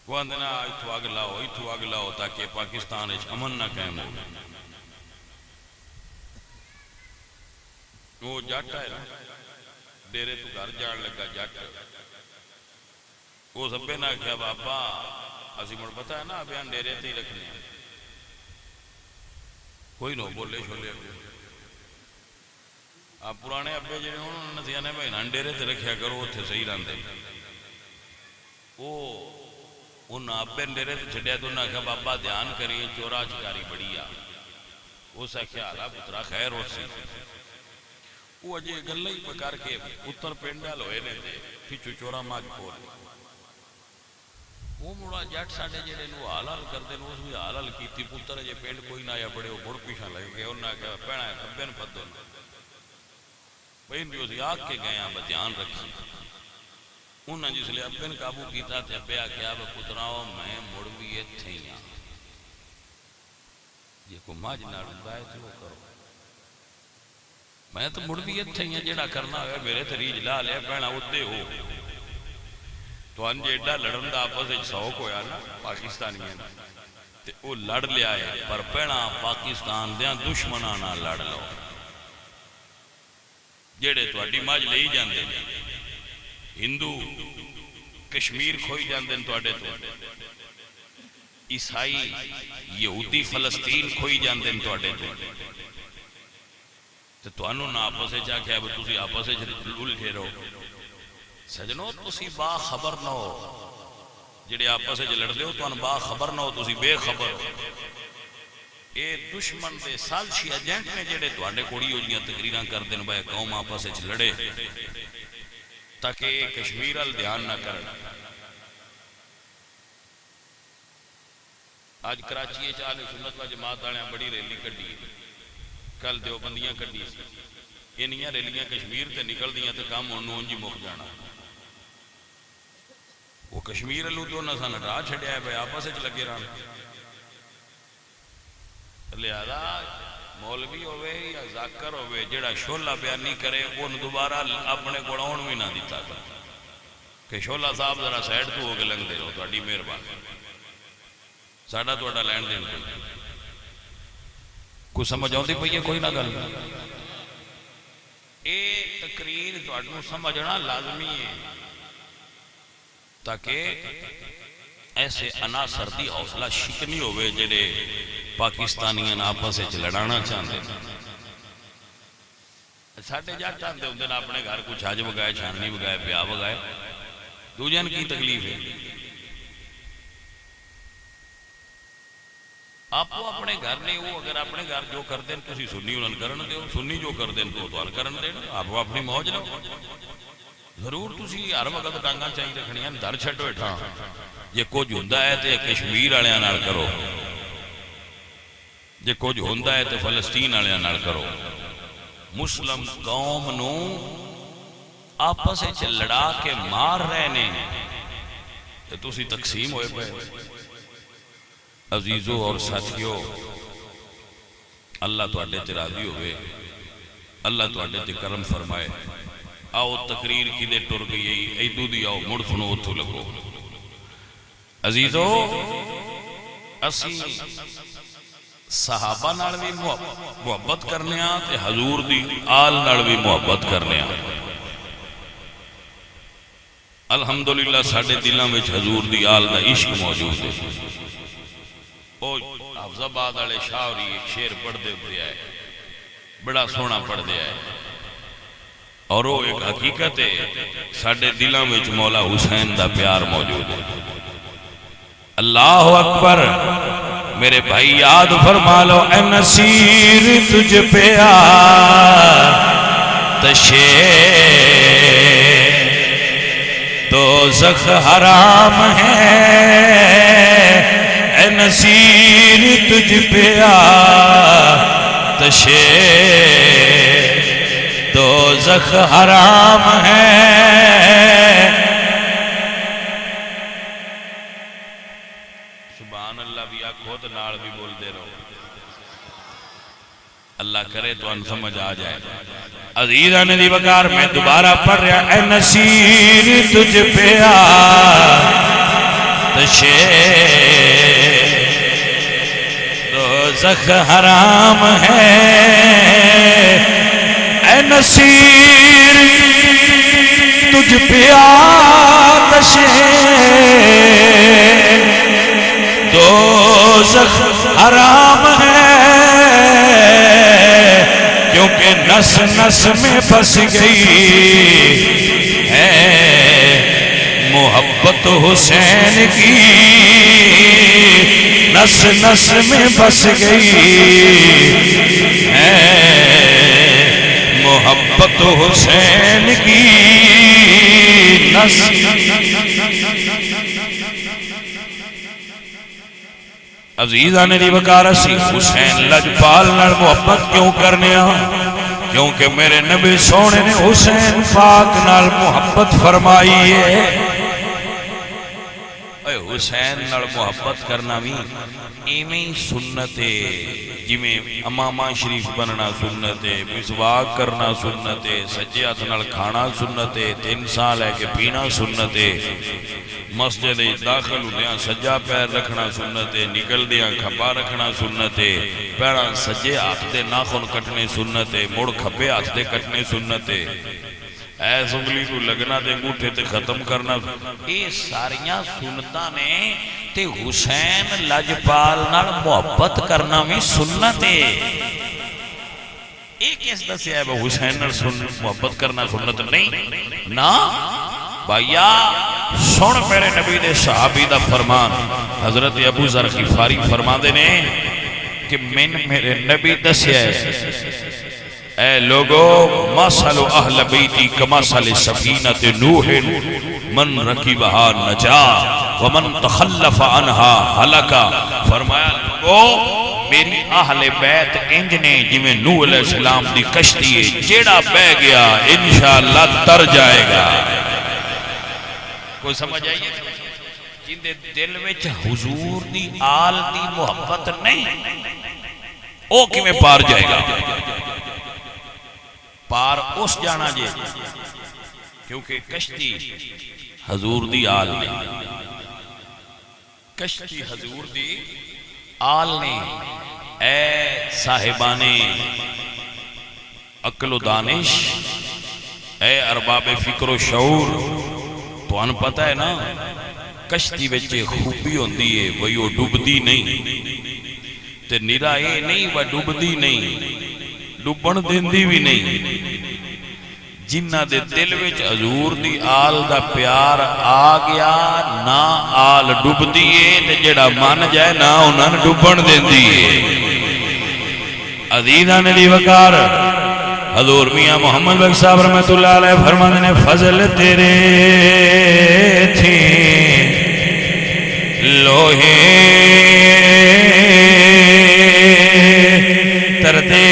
وہ آندے نا ایتھوں اگ لاؤ تاکہ پاکستان وچ امن نہ قائم ہو وہ جٹ ہے نا ڈیرے تو گھر جان لگا جٹ وہ سبے نہ کہا بابا اسی مڑ پتہ ہے نا بیان ڈیرے تے ہی رکھنے ہیں کوئی نہ بولے چھولے آپ پرانے ابے جڑے انہوں نے سیانے بھائی نہ ڈیرے تے رکھیا کرو اتنے صحیح رہندے وہ ان ابے ڈیرے تے چھڈیا تو انہاں کہا بابا دھیان کریے چورا چکاری بڑی آ اس خیال آ پترا خیر ہو سی وہ اجے گلیں ہی پکار کے اتر پنڈال ہوئے نے تے پچھو چورا ماج کھول وہ مڑا جٹ ساڈے جڑے نو حال حال کرتے ہیں اس بھی حال حال کیتی پتر جے پنڈ کوئی نہ آیا بڑے وہ مڑ پیچھا لگ گئے انہیں کہا پینا ہے ابے نو پتو پہن جو اسی آگ کے گئے ہیں دھیان رکھی انہیں جس لئے ابے نے قابو کیتا تھے ابے آکھیا پتراؤ میں مڑ بھی اتھے ہی ہاں یہ کو ماج نہ رندا ہے تو کرو میں تو مڑ بھی اتھے ہی ہاں جڑا کرنا ہے میرے تریج لا لے پینا ادھے ہو تو انجے ایڈا لڑن دا آپس ایک سوک ہویا نا پاکستانی ہیں تے او لڑ لیا ہے پر پینا پاکستان دیاں دشمنانا لڑ لو جیڑے تو اڈی ماج لئی جاندے ہندو کشمیر کھوئی جاندے تو اڈے تو عیسائی یہودی فلسطین کھوئی جاندے تو اڈے تو انہوں نے آپس سے جا کے اب تسی آپس سے الجھے رہو سجنو تسی با خبر نہ ہو جڑے آپس سے لڑ دے ہو تو ان با خبر نہ ہو تسی بے خبر ہو اے دشمن دے سازشی ایجنٹ نے جڑے تو اڈے کوڑی ہو جیاں تقریراں کر دین بھائی قوم آپس سے لڑے تاکہ کشمیر ال دھیان نہ کریں آج کراچی چاہنے سنت و جماعت آنے بڑی ریلی کٹی کل دیوبندیاں کٹی انہیاں ریلیاں کشمیر تے نکل دیاں تے کام انہوں جی مک جانا وہ کشمیر اللہ تو نہ سن ہٹا چھڑیا ہے بھائی آپس سے لگے رہنا لہذا مولوی ہوئے یا ذاکر ہوئے جڑا شولہ بیان نہیں کرے ان دوبارہ اپنے گوڑاؤن بھی نہ دیتا تھا کہ شولہ صاحب ذرا سائیڈ تو ہو کے لنگ دے رہو تو اڈی مہربان ساڑھا تو اڈا لینڈ دین کوئی سمجھ آؤں دی پہیے کوئی نہ گل اے تقریر تو اڈنو سمجھنا لازمی ہے تاکہ ایسے عناصر دی حوصلہ شکنی ہوئے جڑے پاکستانیاں آپس سے لڑانا چاہتے ساڑھے جا چاہتے ہوندے نا اپنے گھر کو چھاج بگائے چھاننی بگائے پیا بگائے دو جن کی تکلیف ہے آپ وہ اپنے گھر نہیں وہ اگر اپنے گھر جو کر دیں تو سنی انہوں کرن دے سنی جو کر دیں تو انہوں کرن دے آپ وہ اپنی موج لو ضرور تسی ہر وقت ٹانگاں چاہیے رکھنیاں در چھٹو اٹھا یہ کچھ ہوندہ ہے تو کشمیر آلیاں نال کرو جے کچھ ہوندہ ہے تو فلسطین آلیاں نال کرو مسلم قوم نو آپس سے لڑا کے مار رہے نے تو تسی تقسیم ہوئے پہ عزیزوں اور ساتھیوں اللہ تو اڈے ترادی ہوئے اللہ تو اڈے تے کرم فرمائے آؤ تقریر کی دے ٹر گئی ایدو دی آؤ مڑ سنو اتھو لگو عزیزوں اسی صحابہ نال بھی محبت کرنے آن تے حضور دی آل نال بھی محبت کرنے آن الحمدللہ ساڑھے دلوں میں حضور دی آل دا عشق موجود ہے حافظ آباد والے شاعری ایک شعر پڑھ دے دیا ہے بڑا سونا پڑھ دیا ہے اور وہ ایک حقیقت ہے ساڑھے دلوں میں مولا حسین دا پیار موجود ہے اللہ اکبر میرے بھائی یاد فرما لو اے نصیر تجھ پہ آتشِ دوزخ حرام ہے اے نصیر تجھ پہ آتشِ دوزخ حرام ہے سبحان اللہ بھی خود نال بھی بول دے رہو اللہ کرے تو ان سمجھ آ جائے عزیزان دی بکار میں دوبارہ پڑھ رہا اے نصیر تجھ پہ آتشِ دوزخ حرام ہے اے نصیر تجھ پہ آتشِ دوزخ حرام ہے کیونکہ نس نس میں بس گئی ہے محبت حسین کی نس نس میں بس گئی ہے محبت حسین کی نس عزیزاں دی وقار سی حسین لجپال نال محبت کیوں کرنے کیونکہ میرے نبی سونے نے حسین پاک نال محبت فرمائی ہے۔ حسین نال محبت کرنا بھی ایمیں سنت ہے، جویں امامہ شریف بننا سنت ہے، مسواک کرنا سنت ہے، سجے ہاتھ نال کھانا سنت ہے، 3 سال ہے کہ پینا سنت ہے، مسجد داخل ہوندیاں سجا پیر رکھنا سنت ہے، نکل دیاں کھبا رکھنا سنت ہے، پیراں سجے ہاتھ دے ناخن کٹنے سنت ہے، مڑ کھبے ہاتھ دے کٹنے سنت ہے، ایس انگلی کو لگنا دے انگوٹھے تے ختم کرنا، یہ ساریاں سنتاں نے تے حسین لجپال نال محبت کرنا بھی سنت ہے۔ یہ کس دسیا ہے وہ حسین نال محبت کرنا سنت نہیں نا بھائیا؟ سن میرے نبی دے صحابی دا فرمان، حضرت ابو ذر غفاری فرما دے نے کہ میرے نبی دسیا ہے اے لوگو مثل اہل بیتی کمثل سفینۃ نوح من رکبہا نجا ومن تخلف عنہا ہلکا۔ فرمایا لوگو میری اہل بیت انج نے جویں نوح علیہ السلام دی کشتی ہے، جیڑا بہ گیا انشاءاللہ تر جائے گا۔ کوئی سمجھ آئیے؟ جن دے دل وچ حضور دی آل دی محبت نہیں، او کیویں پار جائے گا؟ پار اس جانا جے کیونکہ کشتی حضور دی آل نے، کشتی حضور دی آل نے۔ اے صاحبان عقل و دانش، اے ارباب فکر و شعور، تو ان پتہ ہے نا کشتی وچے خوبی ہوندی ہے وہی وہ ڈوبدی نہیں، تے نرا اے نہیں وہ ڈوبدی نہیں، ڈوبن دیندی بھی نہیں۔ جنہ دے دل وچ حضور دی آل دا پیار آ گیا نہ آل ڈوبدی ہے، تے جڑا من جائے نہ انہاں ڈوبن دیندی ہے۔ عزیزاں دی وقار حضور میاں محمد بخش صاحب رحمۃ اللہ علیہ فرماندے نے فضل تیرے تھے لوہے تردے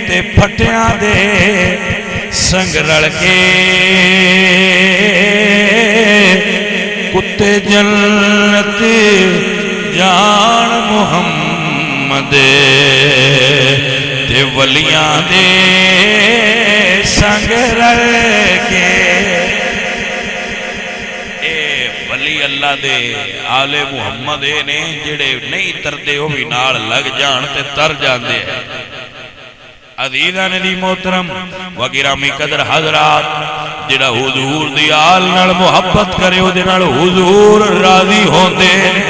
تے پھٹیاں دے سنگ رل کے کتے جنت جان محمد تے ولیاں دے سنگ رل کے۔ اے ولی اللہ دے آل محمد نے جڑے نہیں تردے ہو بھی نال لگ جان تے تر جاندے ہیں۔ عزیزاں دی محترم و گرامی قدر حضرات، جڑا حضور دی آل نال محبت کرے او دے نال حضور راضی ہوندے نے۔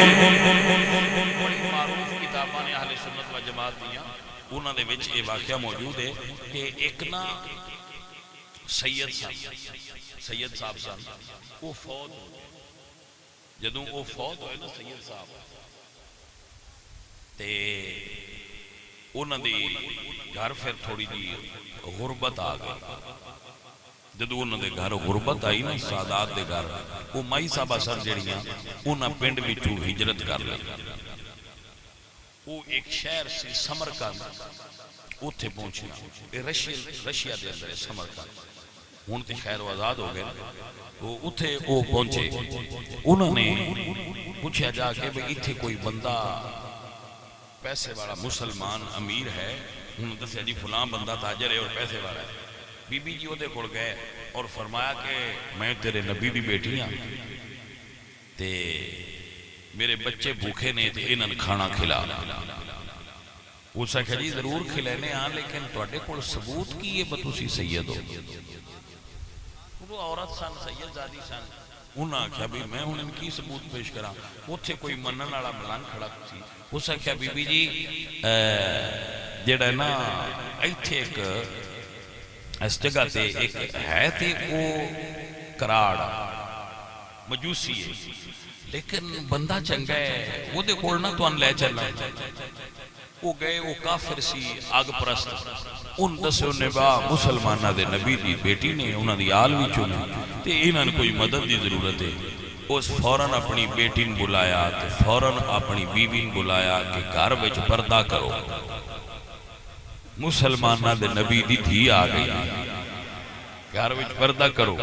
کتاباں نے اہل سنت و جماعت دیاں، انہاں دے وچ یہ واقعہ موجود ہے کہ ایک نا سید صاحب سن، وہ فوت جدوں وہ فوت ہوئے نا سید صاحب، تے انہاں دی گھر پھر تھوڑی جی غربت آ گئی۔ جدو انہوں دے گھر غربت آئی نا سادات دے گھر، وہ مائی صاحبہ سر جڑیاں انہاں پنڈ وچوں ہجرت کر لی۔ وہ ایک شہر سی سمرقند، اوتھے پہنچنا، رشیا دے اندر سمرقند، ہن تے خیر و آزاد ہو گئے۔ وہ اوتھے وہ پہنچے، انہوں نے پوچھا جا کے بھئی ایتھے کوئی بندہ پیسے والا مسلمان امیر ہے؟ انہوں نے دسیا جی فلاں بندہ تاجر ہے اور پیسے والا ہے۔ بی بی جی وہ دے کھڑ گئے اور فرمایا کہ میں تیرے نبی دی بیٹی ہاں تے میرے بچے بھوکے نے تے انہاں کھانا کھلا۔ اس نے کہا جی ضرور کھلانے ہاں، لیکن تواڈے کول ثبوت کی ہے تسی سید ہو؟ وہ عورت سن، سید زادی سن۔ انہاں کہا بھی میں ہن ان کی ثبوت پیش کراں؟ اوتھے کوئی منن والا ملنگ کھڑا سی۔ اس نے کہا بی بی جی جڑا نا ایتھے ایک اس جگہ تے ایک ہے تے وہ کراڑ مجوسی ہے، لیکن بندہ چنگا ہے، وہ دے کول نہ تُوان لے چلنا۔ وہ گئے، وہ کافر سی، آگ پرست، ان دسے انہیں با مسلمانہ دے نبی دی بیٹی نے، انہاں دی آل وچوں نے تے انہاں نے کوئی مدد دی ضرورت ہے۔ اس فوراً اپنی بیٹی نے بلایا تے فوراً اپنی بیوی نے بلایا کہ گھر وچ پردہ کرو. مسلمانہ دے نبی دی دھی آ گئی گھر وچ پردہ کرو.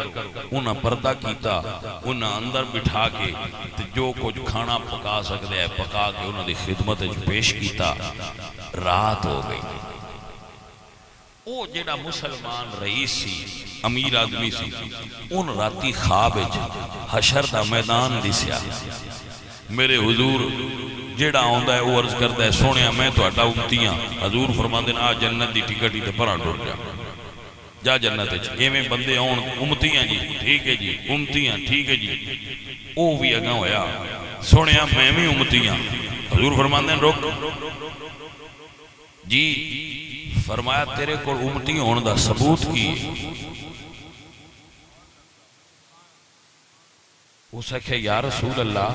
انہاں پردہ کیتا, انہاں اندر بٹھا کے تے جو کچھ کھانا پکا سکتے ہیں پکا کے انہاں دی خدمت پیش کیتا. رات ہو گئی. او جڑا مسلمان رئیس سی امیر آدمی سی ان راتی خواب حشر دا میدان دسیا. میرے حضور جیڑا آندا ہے وہ عرض کرتا ہے سونیا میں تہاڈا امتی ہاں. حضور فرماندے نے آ جنت دی ٹکٹ ہی تے پراں ٹر جا جا جنت وچ. ایویں بندے آن امتی ہاں جی ٹھیک ہے جی امتی ہاں ٹھیک ہے جی. او بھی اگاں ہویا سونیا میں بھی امتی ہاں. حضور فرماندے نے رک جی. فرمایا تیرے کو امتی ہون دا ثبوت کی؟ اس آکھیا یا رسول اللہ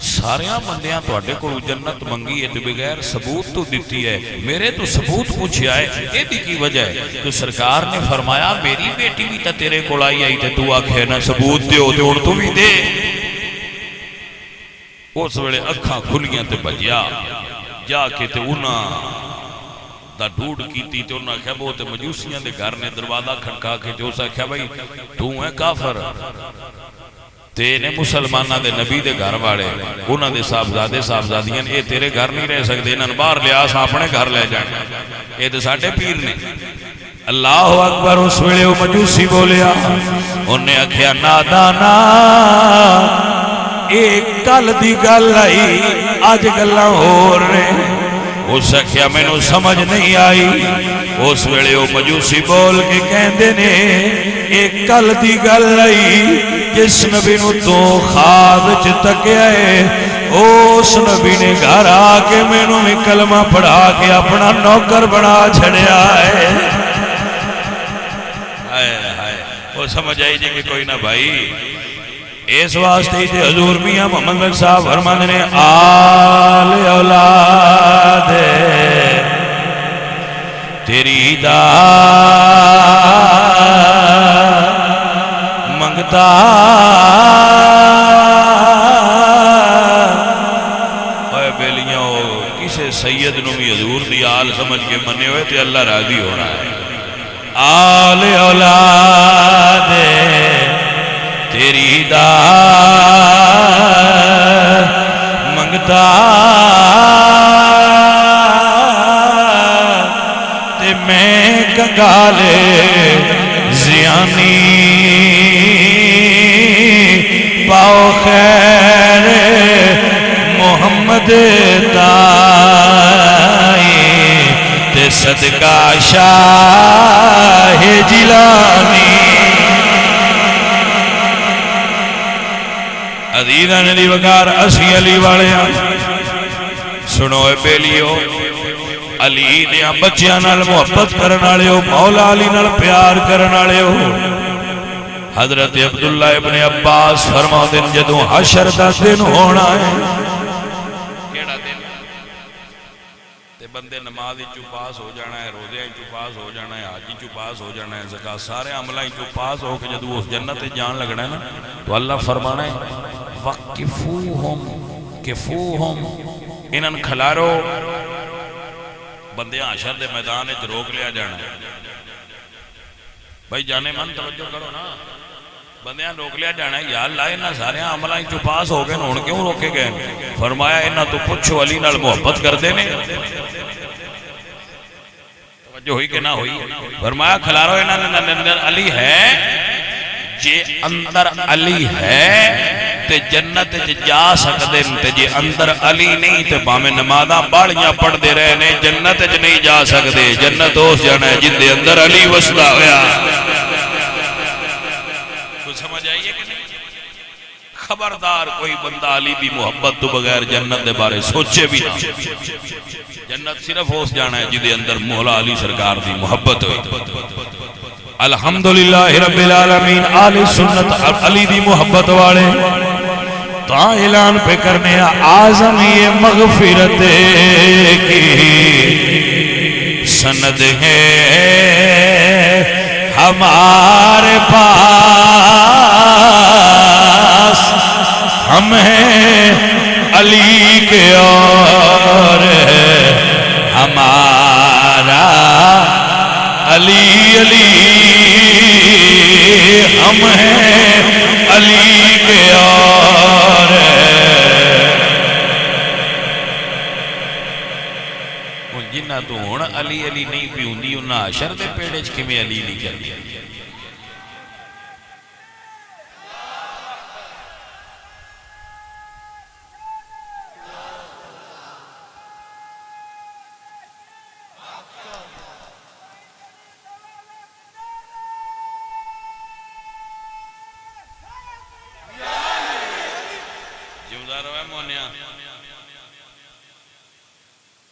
ساریاں بندیاں تواڈے کول جنت منگی ہے تے بغیر ثبوت تو دتی ہے, میرے تو ثبوت پوچھیا ہے اے دی کی وجہ ہے؟ تو سرکار نے فرمایا میری بیٹی بھی تے تیرے کول آئی تے تو آکھے نا ثبوت دیو تے ہن تو بھی دے. اس ویلے اکھاں کھلیاں تے بھجیا جا کے تے انہاں دا ڈھوڑ کیتی تے انہاں کہا وہ تے مجوسیاں دے گھر نے دروازہ کھڑکا کے تے اسا کہا بھائی تو ہے کافر تے نے مسلمانہ دے نبی دے گھر والے انہاں دے صاحبزادے صاحبزادیاں اے تیرے گھر نہیں رہ سکتے انہاں باہر لیا سا اپنے گھر لے جائیں اے تے ساڈے پیر نے. اللہ اکبر. اس ویلے وہ مجوسی بولیا انہیں آکھیا نادانا اے کل دی گل آئی اج گلاں ہور نے. اس آکھیا مینوں سمجھ نہیں آئی. اس ویلے وہ مجوسی بول کے کہندے نے ایک کل دی گل آئی جس نبی نو تو خواب وچ تکیا ہے اس نبی نے گھر آ کے مینوں بھی کلمہ پڑھا کے اپنا نوکر بنا چھڑیا ہے. ہائے ہائے. وہ سمجھ آئی جی کہ کوئی نہ بھائی. اس واسطے تے حضور میاں محمد بن صاحب فرماندے نے آل اولاد تیری دا منگتا اے بیلیاں کسے سید نو بھی حضور دی آل سمجھ کے منے ہوئے تے اللہ راضی ہو رہا ہے. آل اولاد تیری دا منگتا تے میں کنگالے زیانی پاؤ خیر محمد تائی تے صدقہ شاہ جیلانی. عزیزاں علی وقار اسی علی والے سنو اے بیلیو علی نے بچیاں نال محبت کرن والے ہو مولا علی نال پیار کرن والے ہو. حضرت عبداللہ ابن عباس فرماتے ہیں جدوں حشر دا دن ہونا ہے کیڑا دن تے بندے نماز چوں پاس ہو جانا ہے روزے چوں پاس ہو جانا ہے حج چوں پاس ہو جانا ہے زکات سارے عملاں چوں پاس ہو کے جدوں اس جنت جان لگنا ہے نا تو اللہ فرمانا ہے وقفوہم کفوہم انہاں کھلارو. بندے حشر دے میدان وچ روک لیا جانا ہے. بھائی جانے من توجہ کرو نا. بندیاں روک لیا جانا ہے یا اللہ انہاں سارے عملاں چوں پاس ہو گئے ہن کیوں روکے گئے؟ فرمایا انہاں تو پوچھو علی نال محبت کردے نے. توجہ ہوئی کہ نہ ہوئی؟ فرمایا کھلارو انہاں دے اندر علی ہے. جے اندر علی ہے تے جنت جا سکتے تے جے اندر علی نہیں تے باویں نمازاں باڑیاں پڑھ دے رہے نے جنت نہیں جا سکتے. جنت اس جانا ہے جن دے اندر علی وسدا ہویا. کچھ سمجھ آئیے کہ نہیں؟ خبردار کوئی بندہ علی دی محبت تو بغیر جنت دے بارے سوچے بھی نہ. جنت صرف اس جانا ہے جن دے اندر مولا علی سرکار دی محبت ہوئی. الحمدللہ رب العالمین. آل سنت علی دی محبت والے تو اعلان پہ کرنے اعظم یہ مغفرت کی سند ہے ہمارے پاس ہم ہیں علی کے اور ہے ہمارا علی علی، ہم ہیں علی کے اور جنہ تو ہون علی علی نہیں پیوندی انہاں عشر دے پیڑے چ کیویں علی نہیں کردی.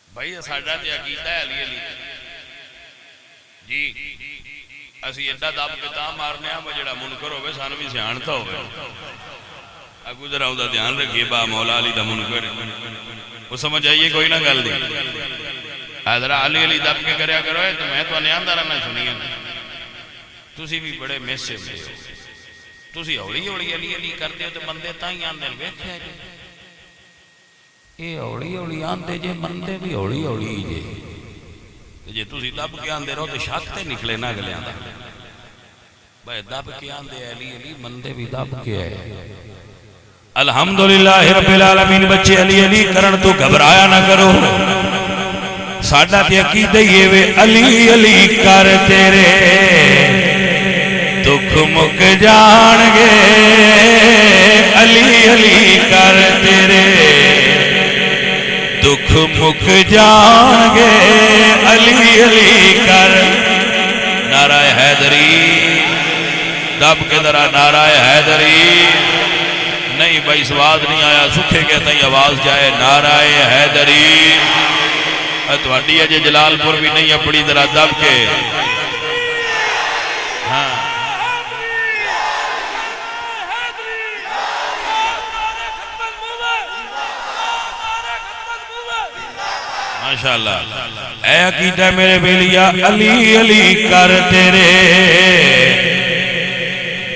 بھائی ساڈا تے عقیدہ ہے علی علی جی، اسی ایڈا دب کے تاں مارنے ہاں جڑا منکر ہوئے سان بھی سیاںتا ہوئے. اگو ذرا اوندا دھیان رکھیے با مولا علی دا منکر وہ سمجھ آئیے کوئی نہ گل نہیں. ذرا علی علی دب کے کریا کرو تو میں تو نیاں دارا میں سنیا تسی بھی بڑے میسے ہوئے ہو. تسی ہولی ہولی علی علی کرتے ہو تو بندے تاں ہی آندے ویکھیا جی یہ ہولی ہولی آندے جے مندے بھی ہولی ہولی جے جے تسی دب کے آندے رہو تو شک تے نکلے نہ گلے آندہ بھائی دب کے آندے علی علی مندے بھی دب کے آئے. الحمدللہ رب العالمین. بچے علی علی کرن تو گھبرایا نہ کرو. ساڈا تے عقیدہ یہ وے علی علی کر تیرے دکھ مک جان گے، علی علی کر تیرے دکھ مک جان گے، علی علی کر. نعرہ حیدری دب کے ذرا نعرہ حیدری. نہیں بھائی سواد نہیں آیا سکھے کہتا ہی آواز جائے نعرہ حیدری. تواڈی اجے جلال پور بھی نہیں اپنی ذرا دب کے ہاں ماشاءاللہ. اے عقیدہ میرے بیلیا علی علی کر تیرے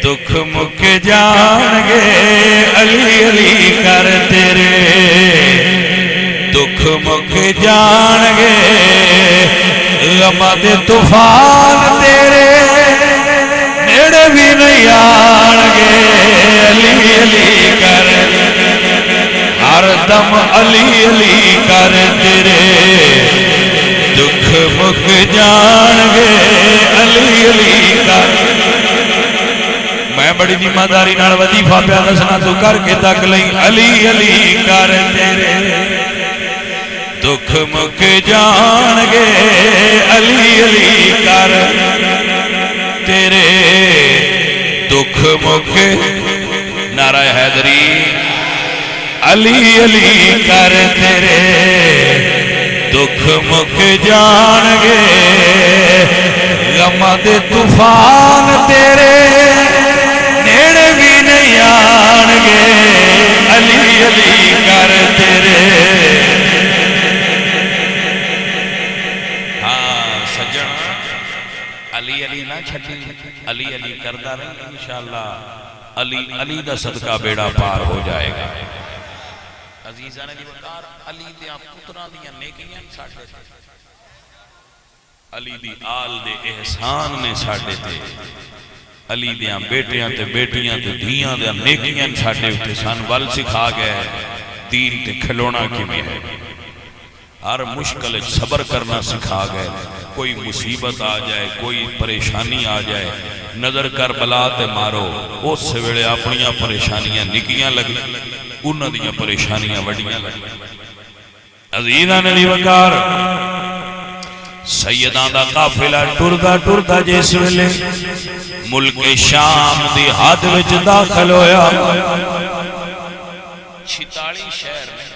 دکھ مک جان گے، علی علی کر تیرے دکھ مک جان گے. غماں دے طوفان تیرے نیڑے بھی نہیں آن گے، علی علی کر ہر دم علی علی کر تیرے دکھ مک جان گے، علی علی کر. میں بڑی ذمہ داری نال وظیفہ پیا دسنا تو کر کے تک لئی. علی علی کر تیرے دکھ مک جان گے، علی علی کر تیرے دکھ مک. نعرہ حیدری علی علی کر تیرے دکھ مک جان گے. غماں دے طوفان تیرے نیڑے بھی نہیں آن گے، علی علی کر تیرے. ہاں سجن علی علی نہ چھٹی علی علی کردہ رہے انشاءاللہ. علی علی دا صدقہ بیڑا پار ہو جائے گا. عزیزہ نے وقار علی دیاں پتران دیاں نیکیاں ساڑھے تھے، علی دی آل دے احسان نے ساڑھے تھے، علی دیاں بیٹیاں تے بیٹیاں تے دھیاں دیاں نیکیاں ساڑھے تھے. سان وال سکھا گئے دین تے کھلونا کی میں ہے. ہر مشکل صبر کرنا سکھا گئے. کوئی مصیبت آ جائے کوئی پریشانی آ جائے نظر کر بلا تے مارو اس سے ویڑے اپنیاں پریشانیاں نکیاں لگ انہاں دیاں پریشانیاں وڈیاں لگ. عزیزاں نے وقار سیدان دا قافلہ ٹردا ٹردا جس ویلے ملک شام دی حد وچ داخل ہویا. 46 شہر میں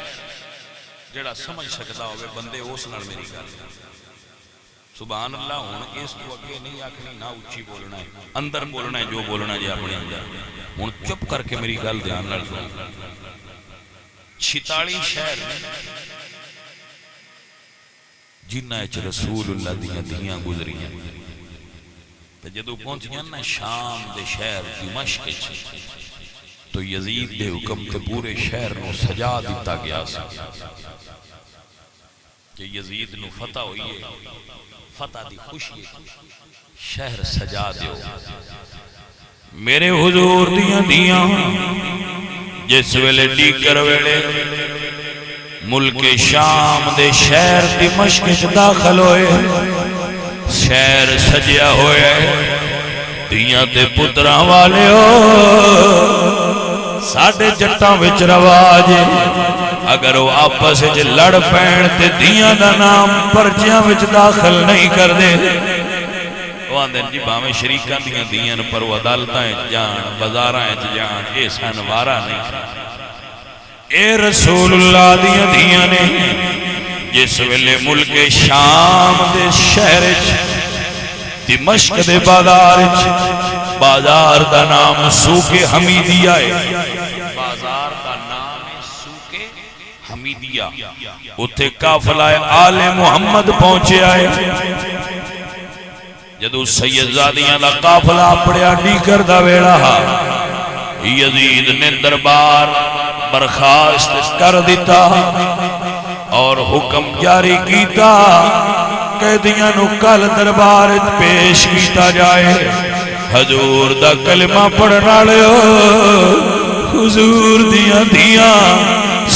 جڑا سمجھ سکتا ہوئے بندے اس نال میری گل سبحان اللہ. ہوں اس کو اگے نہیں آکھنی نہ اچھی بولنا ہے اندر بولنا ہے جو بولنا جے اپنے اندر. ہوں چپ کر کے میری گل دھیان نال سن. 46 شہر جنہ اچ رسول اللہ دیاں دیاں گزریاں تے جدو پہنچیاں نا شام دے شہر دمشق وچ تو یزید دے حکم تے پورے شہر نو سجا دیتا گیا سی کہ یزید نو فتح ہوئی ہے، فتح دی خوشی ہے، شہر سجا دیو۔ میرے حضور دیاں دیاں جس ویلے ڈیگر ویلے ملک شام دے شہر دمشق وچ داخل ہوئے، شہر سجیا ہوئے، دیاں تے پتراں والے ہو ساڈے جٹاں وچ رواج اگر وہ آپس وچ لڑ پین تے دیاں دا نام پرچیاں وچ داخل نہیں کردے، وہ آندے جی باویں شریکاں دیاں دیاں پر وہ عدالتاں وچ جان، بازاراں وچ جان، اے سنوارا نہیں۔ اے رسول اللہ دیاں دیاں نے جس ویلے ملک شام دے شہر وچ دمشق دے بازار وچ، بازار دا نام سوق حمیدیہ ہے، بازار دا نام سوق حمیدیہ، اتھے قافلہ آل محمد پہنچے آئے۔ جدو سید زادیاں دا قافلہ اپڑیا ڈیگر دا ویڑا یزید نے دربار برخاست کر دیتا اور حکم جاری کیتا قیدیاں نو کل دربار پیش کیتا جائے، حضور دا کلمہ پڑھنا لے حضور دیاں دیاں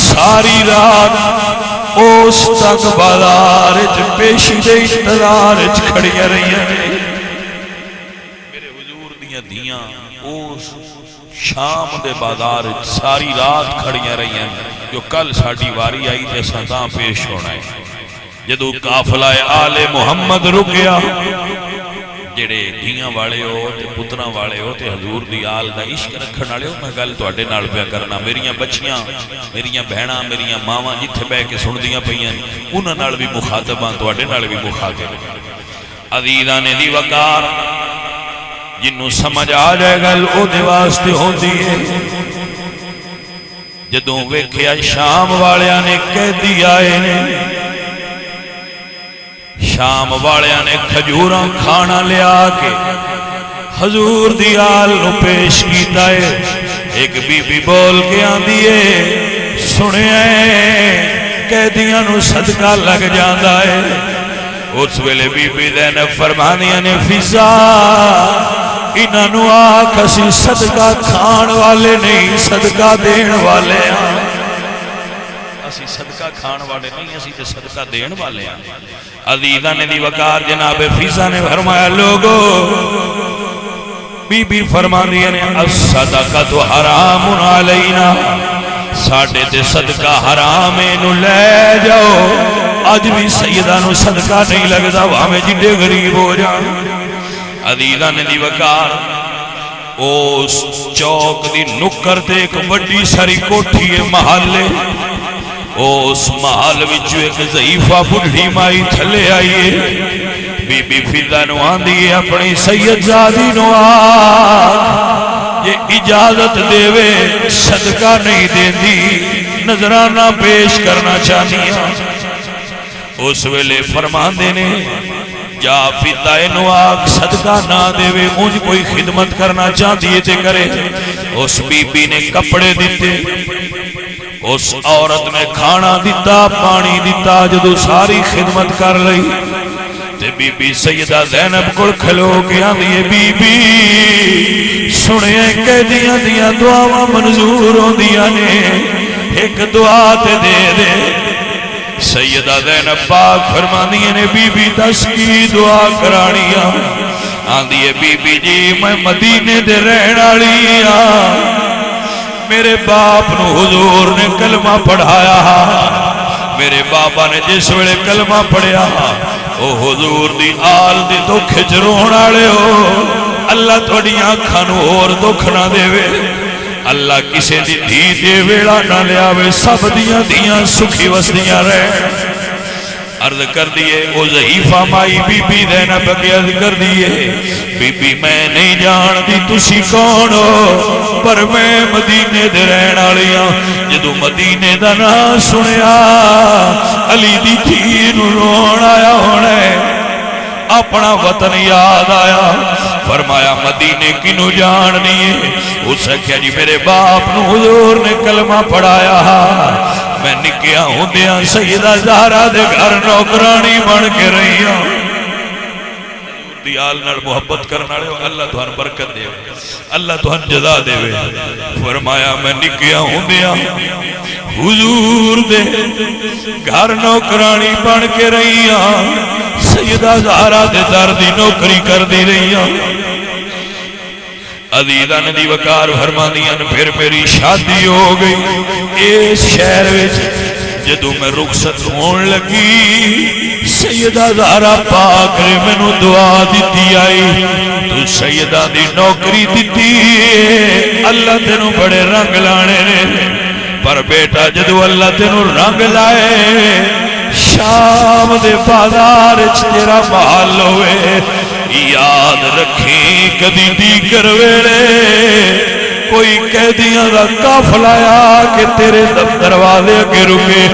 ساری رات اس تک بازار پیشی دے انتظار کھڑیاں رہی ہیں۔ میرے حضور دیاں دیاں اس شام دے بازار ساری رات کھڑیاں رہی ہیں، جو کل ساڑی واری آئی تے ساتاں پیش ہونا ہے۔ جدو قافلہ آل محمد رکیا، جڑے دھیاں والے ہو تے پتراں والے ہو تے حضور دی آل دا عشق رکھن والے ہو، میں گل تواڈے نال پیا کرنا، میریاں بچیاں، میریاں بہناں، میریاں ماواں جتھے بیٹھ کے سندیاں پیاں انہاں نال بھی مخاطباں، تواڈے نال بھی مخاطب۔ عزیزاں نے دی وقار جنوں سمجھ آ جائے گل او دے واسطے ہوندی ہے۔ جدوں ویکھیا شام والیاں نے قیدی آئے نے، شام والیاں نے کھجوراں کھانا لیا کے حضور دی آل نو پیش کیتا ہے۔ ایک بی بی بول کے آندی ہے سنیا قیدیاں نو صدقہ لگ جاندا ہے۔ اس ویلے بی بی زینب فرمانیاں نے فضا انہاں نو آکھ اسی صدقہ کھان والے نہیں صدقہ دین والے ہیں، اسی صدقہ کھان والے نہیں، اسی تے صدقہ دین والے ہیں۔ عزیزاں نے دی وقار جناب فضا نے فرمایا لوگو بی بی فرمانیاں نے الصدقۃ حرام علینا، ساڈے تے صدقہ حرام نو لے جاؤ۔ اج بھی سیدہ نو صدقہ نہیں لگدا بھاویں جڈے غریب ہو جان۔ عزیزاں نے دی وقار اس چوک دی نکر تے ایک بڑی ساری کوٹھی ہے محلے، اس محل وچ ایک ضعیفہ بڈھی مائی تھلے آئی ہے۔ بی بی فضا نو آندی ہے اپنی سید زادی نو آکھ یہ اجازت دے وے صدقہ نہیں دیندی نظرانہ پیش کرنا چاہنی ہے۔ اس ویلے فرماندے نے جا فضا نو آکھ صدقہ نہ دے وے انج کوئی خدمت کرنا چاہتی ہے تے کرے۔ اس بی بی نے کپڑے دیتے، اس عورت نے کھانا دیتا، پانی دیتا، جدو ساری خدمت کر لئی تے بی بی سیدہ زینب کل کھلو کے آندی بی بی سنے قیدیاں دیاں دعاواں منظور ہوندیاں نے، ایک دعا تے دے دے۔ سیدہ زینب پاک فرماندی نے بی بی دس کی دعا کرانیاں؟ آندی ہے بی بی جی میں مدینے دے رہن والی ہاں، میرے باپ نو حضور نے کلمہ پڑھایا، میرے بابا نے جس ویلے کلمہ پڑھیا او حضور دی آل دی دکھ جرون والے ہو، اللہ تھوڑی آنکھاں نو اور دکھ نہ دے وے، اللہ کسے دی دھی دے ویڑا نہ لیا وے، سب دیاں دیاں سکھی وسدیاں رہے۔ عرض کر دیئے او ضعیفہ مائی بی بی زینب کے عرض کر دیئے بی بی میں نہیں جان دی تسی کون ہو، پر میں مدینے دے رہن والیاں، جدو مدینے دا نام سنیا علی دی دھی نو رون آیا ہونے، اپنا وطن یاد آیا فرمایا مدینے کنو جاننی ہے اس کہا جی میرے باپ نو حضور نے کلمہ پڑھایا میں نکیا ہوندیاں سیدہ زہرا دے گھر نوکرانی بن کے رہی ہوں دیال نال محبت کرنا رہے ہو اللہ تہان برکت دے اللہ تہان جزا دے فرمایا میں نکیا ہوندیاں حضور دے گھر نوکرانی بن کے رہی ہوں سیدہ زہرا دے در دی نوکری کر دی رہی ہوں عزیزہ ندی وقار فرمانیاں پھر میری شادی ہو گئی اس شہر وچ جدو میں رخصت ہون لگی سیدہ زہرا پاک نے مینوں دعا دیتی آئی تو سیدہ دی نوکری دیتی اللہ تینوں بڑے رنگ لانے نے پر بیٹا جدو اللہ تینوں رنگ لائے شام دے بازار تیرا محل ہوئے یاد رکھیں کدی دیگر ویلے کوئی قیدیاں دا قافلہ آیا کہ تیرے دروازے اگے رکے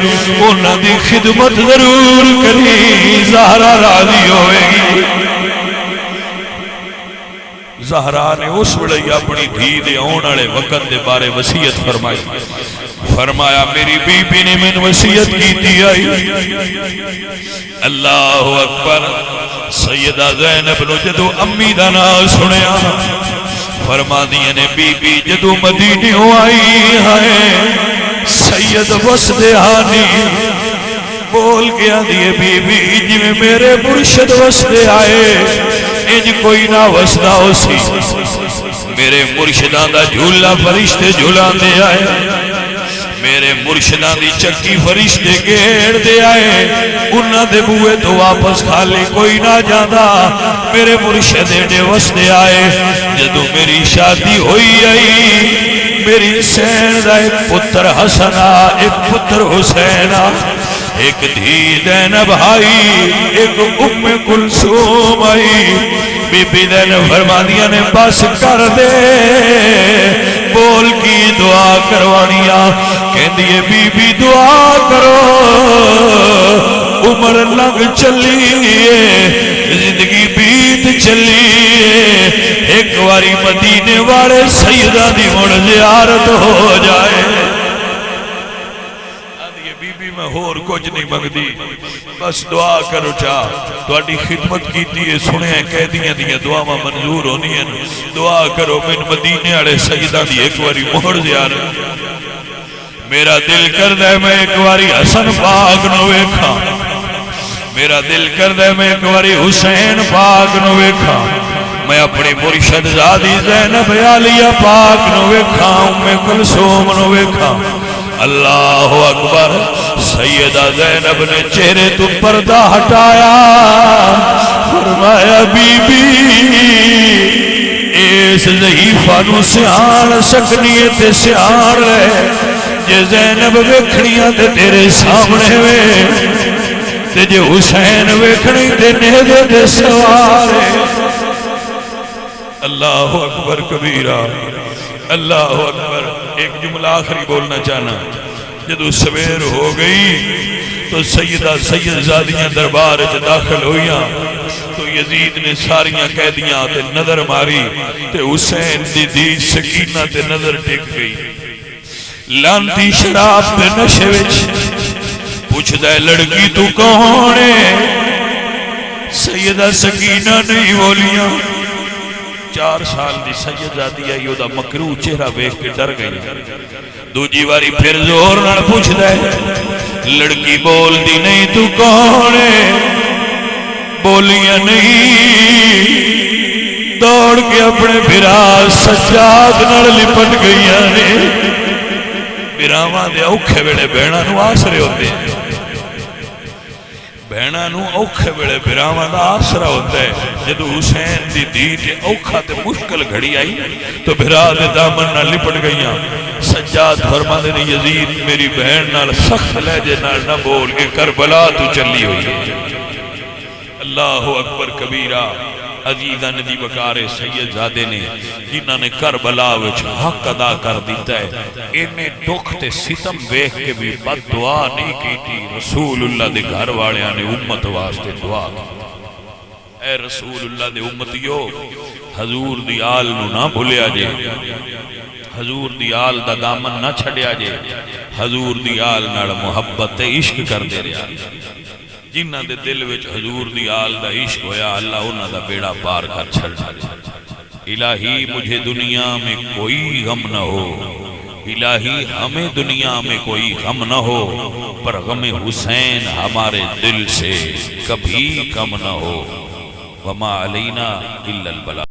انہاں دی خدمت ضرور کری زہرا راضی ہوئے گی زہرا نے اس ویلے اپنی دھی دے آن والے وقت دے بارے وصیت فرمائی فرمایا میری بی بی نے من وصیت کی آئی اللہ اکبر سیدہ زینب نو جدو امی دا نام سنیا فرما دیا نے بی بی جدو مدینے ہو آئی ہے سید وسدیانی بول گیا دیئے بی بی جی میں میرے مرشد وسدے آئے انج کوئی نہ وسدہ ہو سی میرے مرشدان دا جھولا فرشتے جھولان دے آئے میرے مرشدان دی چکی فرشتے گھیڑ دے آئے انہاں دے بوئے تو واپس خالی کوئی نہ جانا میرے مرشد دے وسدے آئے جدو میری شادی ہوئی آئی میری سین دا ایک پتر حسنہ ایک پتر حسینہ ایک دھی زینب آئی ایک ام کلثوم آئی بی بی زینب فرما دیا نے بس کر دے بول کی دعا کروانیا کہن دیئے بی بی دعا کرو عمر لنگ چلیے زندگی بیت چلیے ایک واری مدینے والے سیدہ دی مڑ زیارت ہو جائے میں ہور کچھ نہیں مانگدی بس دعا کرو چاہ تواڈی خدمت کیتی ہے سنے قیدیاں دیاں دعاواں منظور ہونی ہیں دعا کرو من مدینے والے سیداں دی ایک واری مہر زیارت میرا دل کردا ہے میں ایک واری حسن پاک نو ویکھاں میرا دل کردا ہے میں ایک واری حسین پاک نو ویکھاں میں اپنی مرشد زادی زینب عالیہ پاک نو ویکھاں ام کلثوم نو ویکھاں اللہ اکبر سیدہ زینب نے چہرے تو پردہ ہٹایا فرمایا بی بی اس ضعیفہ نو سیان سکنیے تے سیان رہے جے زینب ویکھنیاں تے تیرے سامنے وے تے جے حسین ویکھنی تے نیدے تے سوارے اللہ اکبر کبیرہ اللہ اکبر ایک جملہ آخری بولنا چاہنا جدو سویر ہو گئی تو سیدہ سید زادیاں دربار اچھ داخل ہوئیاں تو یزید نے ساریاں قیدیاں تے نظر ماری تے حسین دی دی سکینہ تے نظر ٹک گئی لانتی شراب تے نشے وچ پوچھ دے لڑکی تو کون ہے سیدہ سکینہ نہیں بولیاں 4 سال دی سید زادی آئی دا مکروہ چہرہ بیک کے ڈر گئی دوجی واری پھر زور نہ پوچھ دے لڑکی بول دی نہیں تو کون ہے بولیاں نہیں دوڑ کے اپنے بھرا سجاد نال لپٹ گئیاں نے بھراواں دے اوکھے ویلے بہناں نو آسرے ہوندے ہیں بہناں نو اوکھے ویلے بھراواں دا آسرا ہوتا ہے جدو حسین دی دی تے اوکھا تے مشکل گھڑی آئی تو بھرا دے دامن نہ لپٹ گئیاں سجاد فرما دے یزید میری بہن نال سخت لہجے نال نہ بول کے کربلا تو چلی ہوئی اللہ اکبر کبیرہ عزیزہ ندی وقار سید زادے نے جنہاں نے کربلا وچ حق ادا کر دیتا ہے انہیں دکھ تے ستم ویکھ کے بھی بد دعا نہیں کی تھی رسول اللہ دے گھر والیاں نے امت واسطے دعا کی اے رسول اللہ دے امتیو حضور دی آل نو نہ بھولیا جے حضور دی آل دا دامن نہ چھڑیا جے حضور دی آل نال محبت عشق کر دے رہا جنہ دے دل وچ حضور دی آل دا عشق ہویا اللہ انہ دا بیڑا پار کر چھڑ الہی مجھے دنیا میں کوئی غم نہ ہو الہی ہمیں دنیا میں کوئی غم نہ ہو پر غم حسین ہمارے دل سے کبھی کم نہ ہو وما علینا الا البلاغ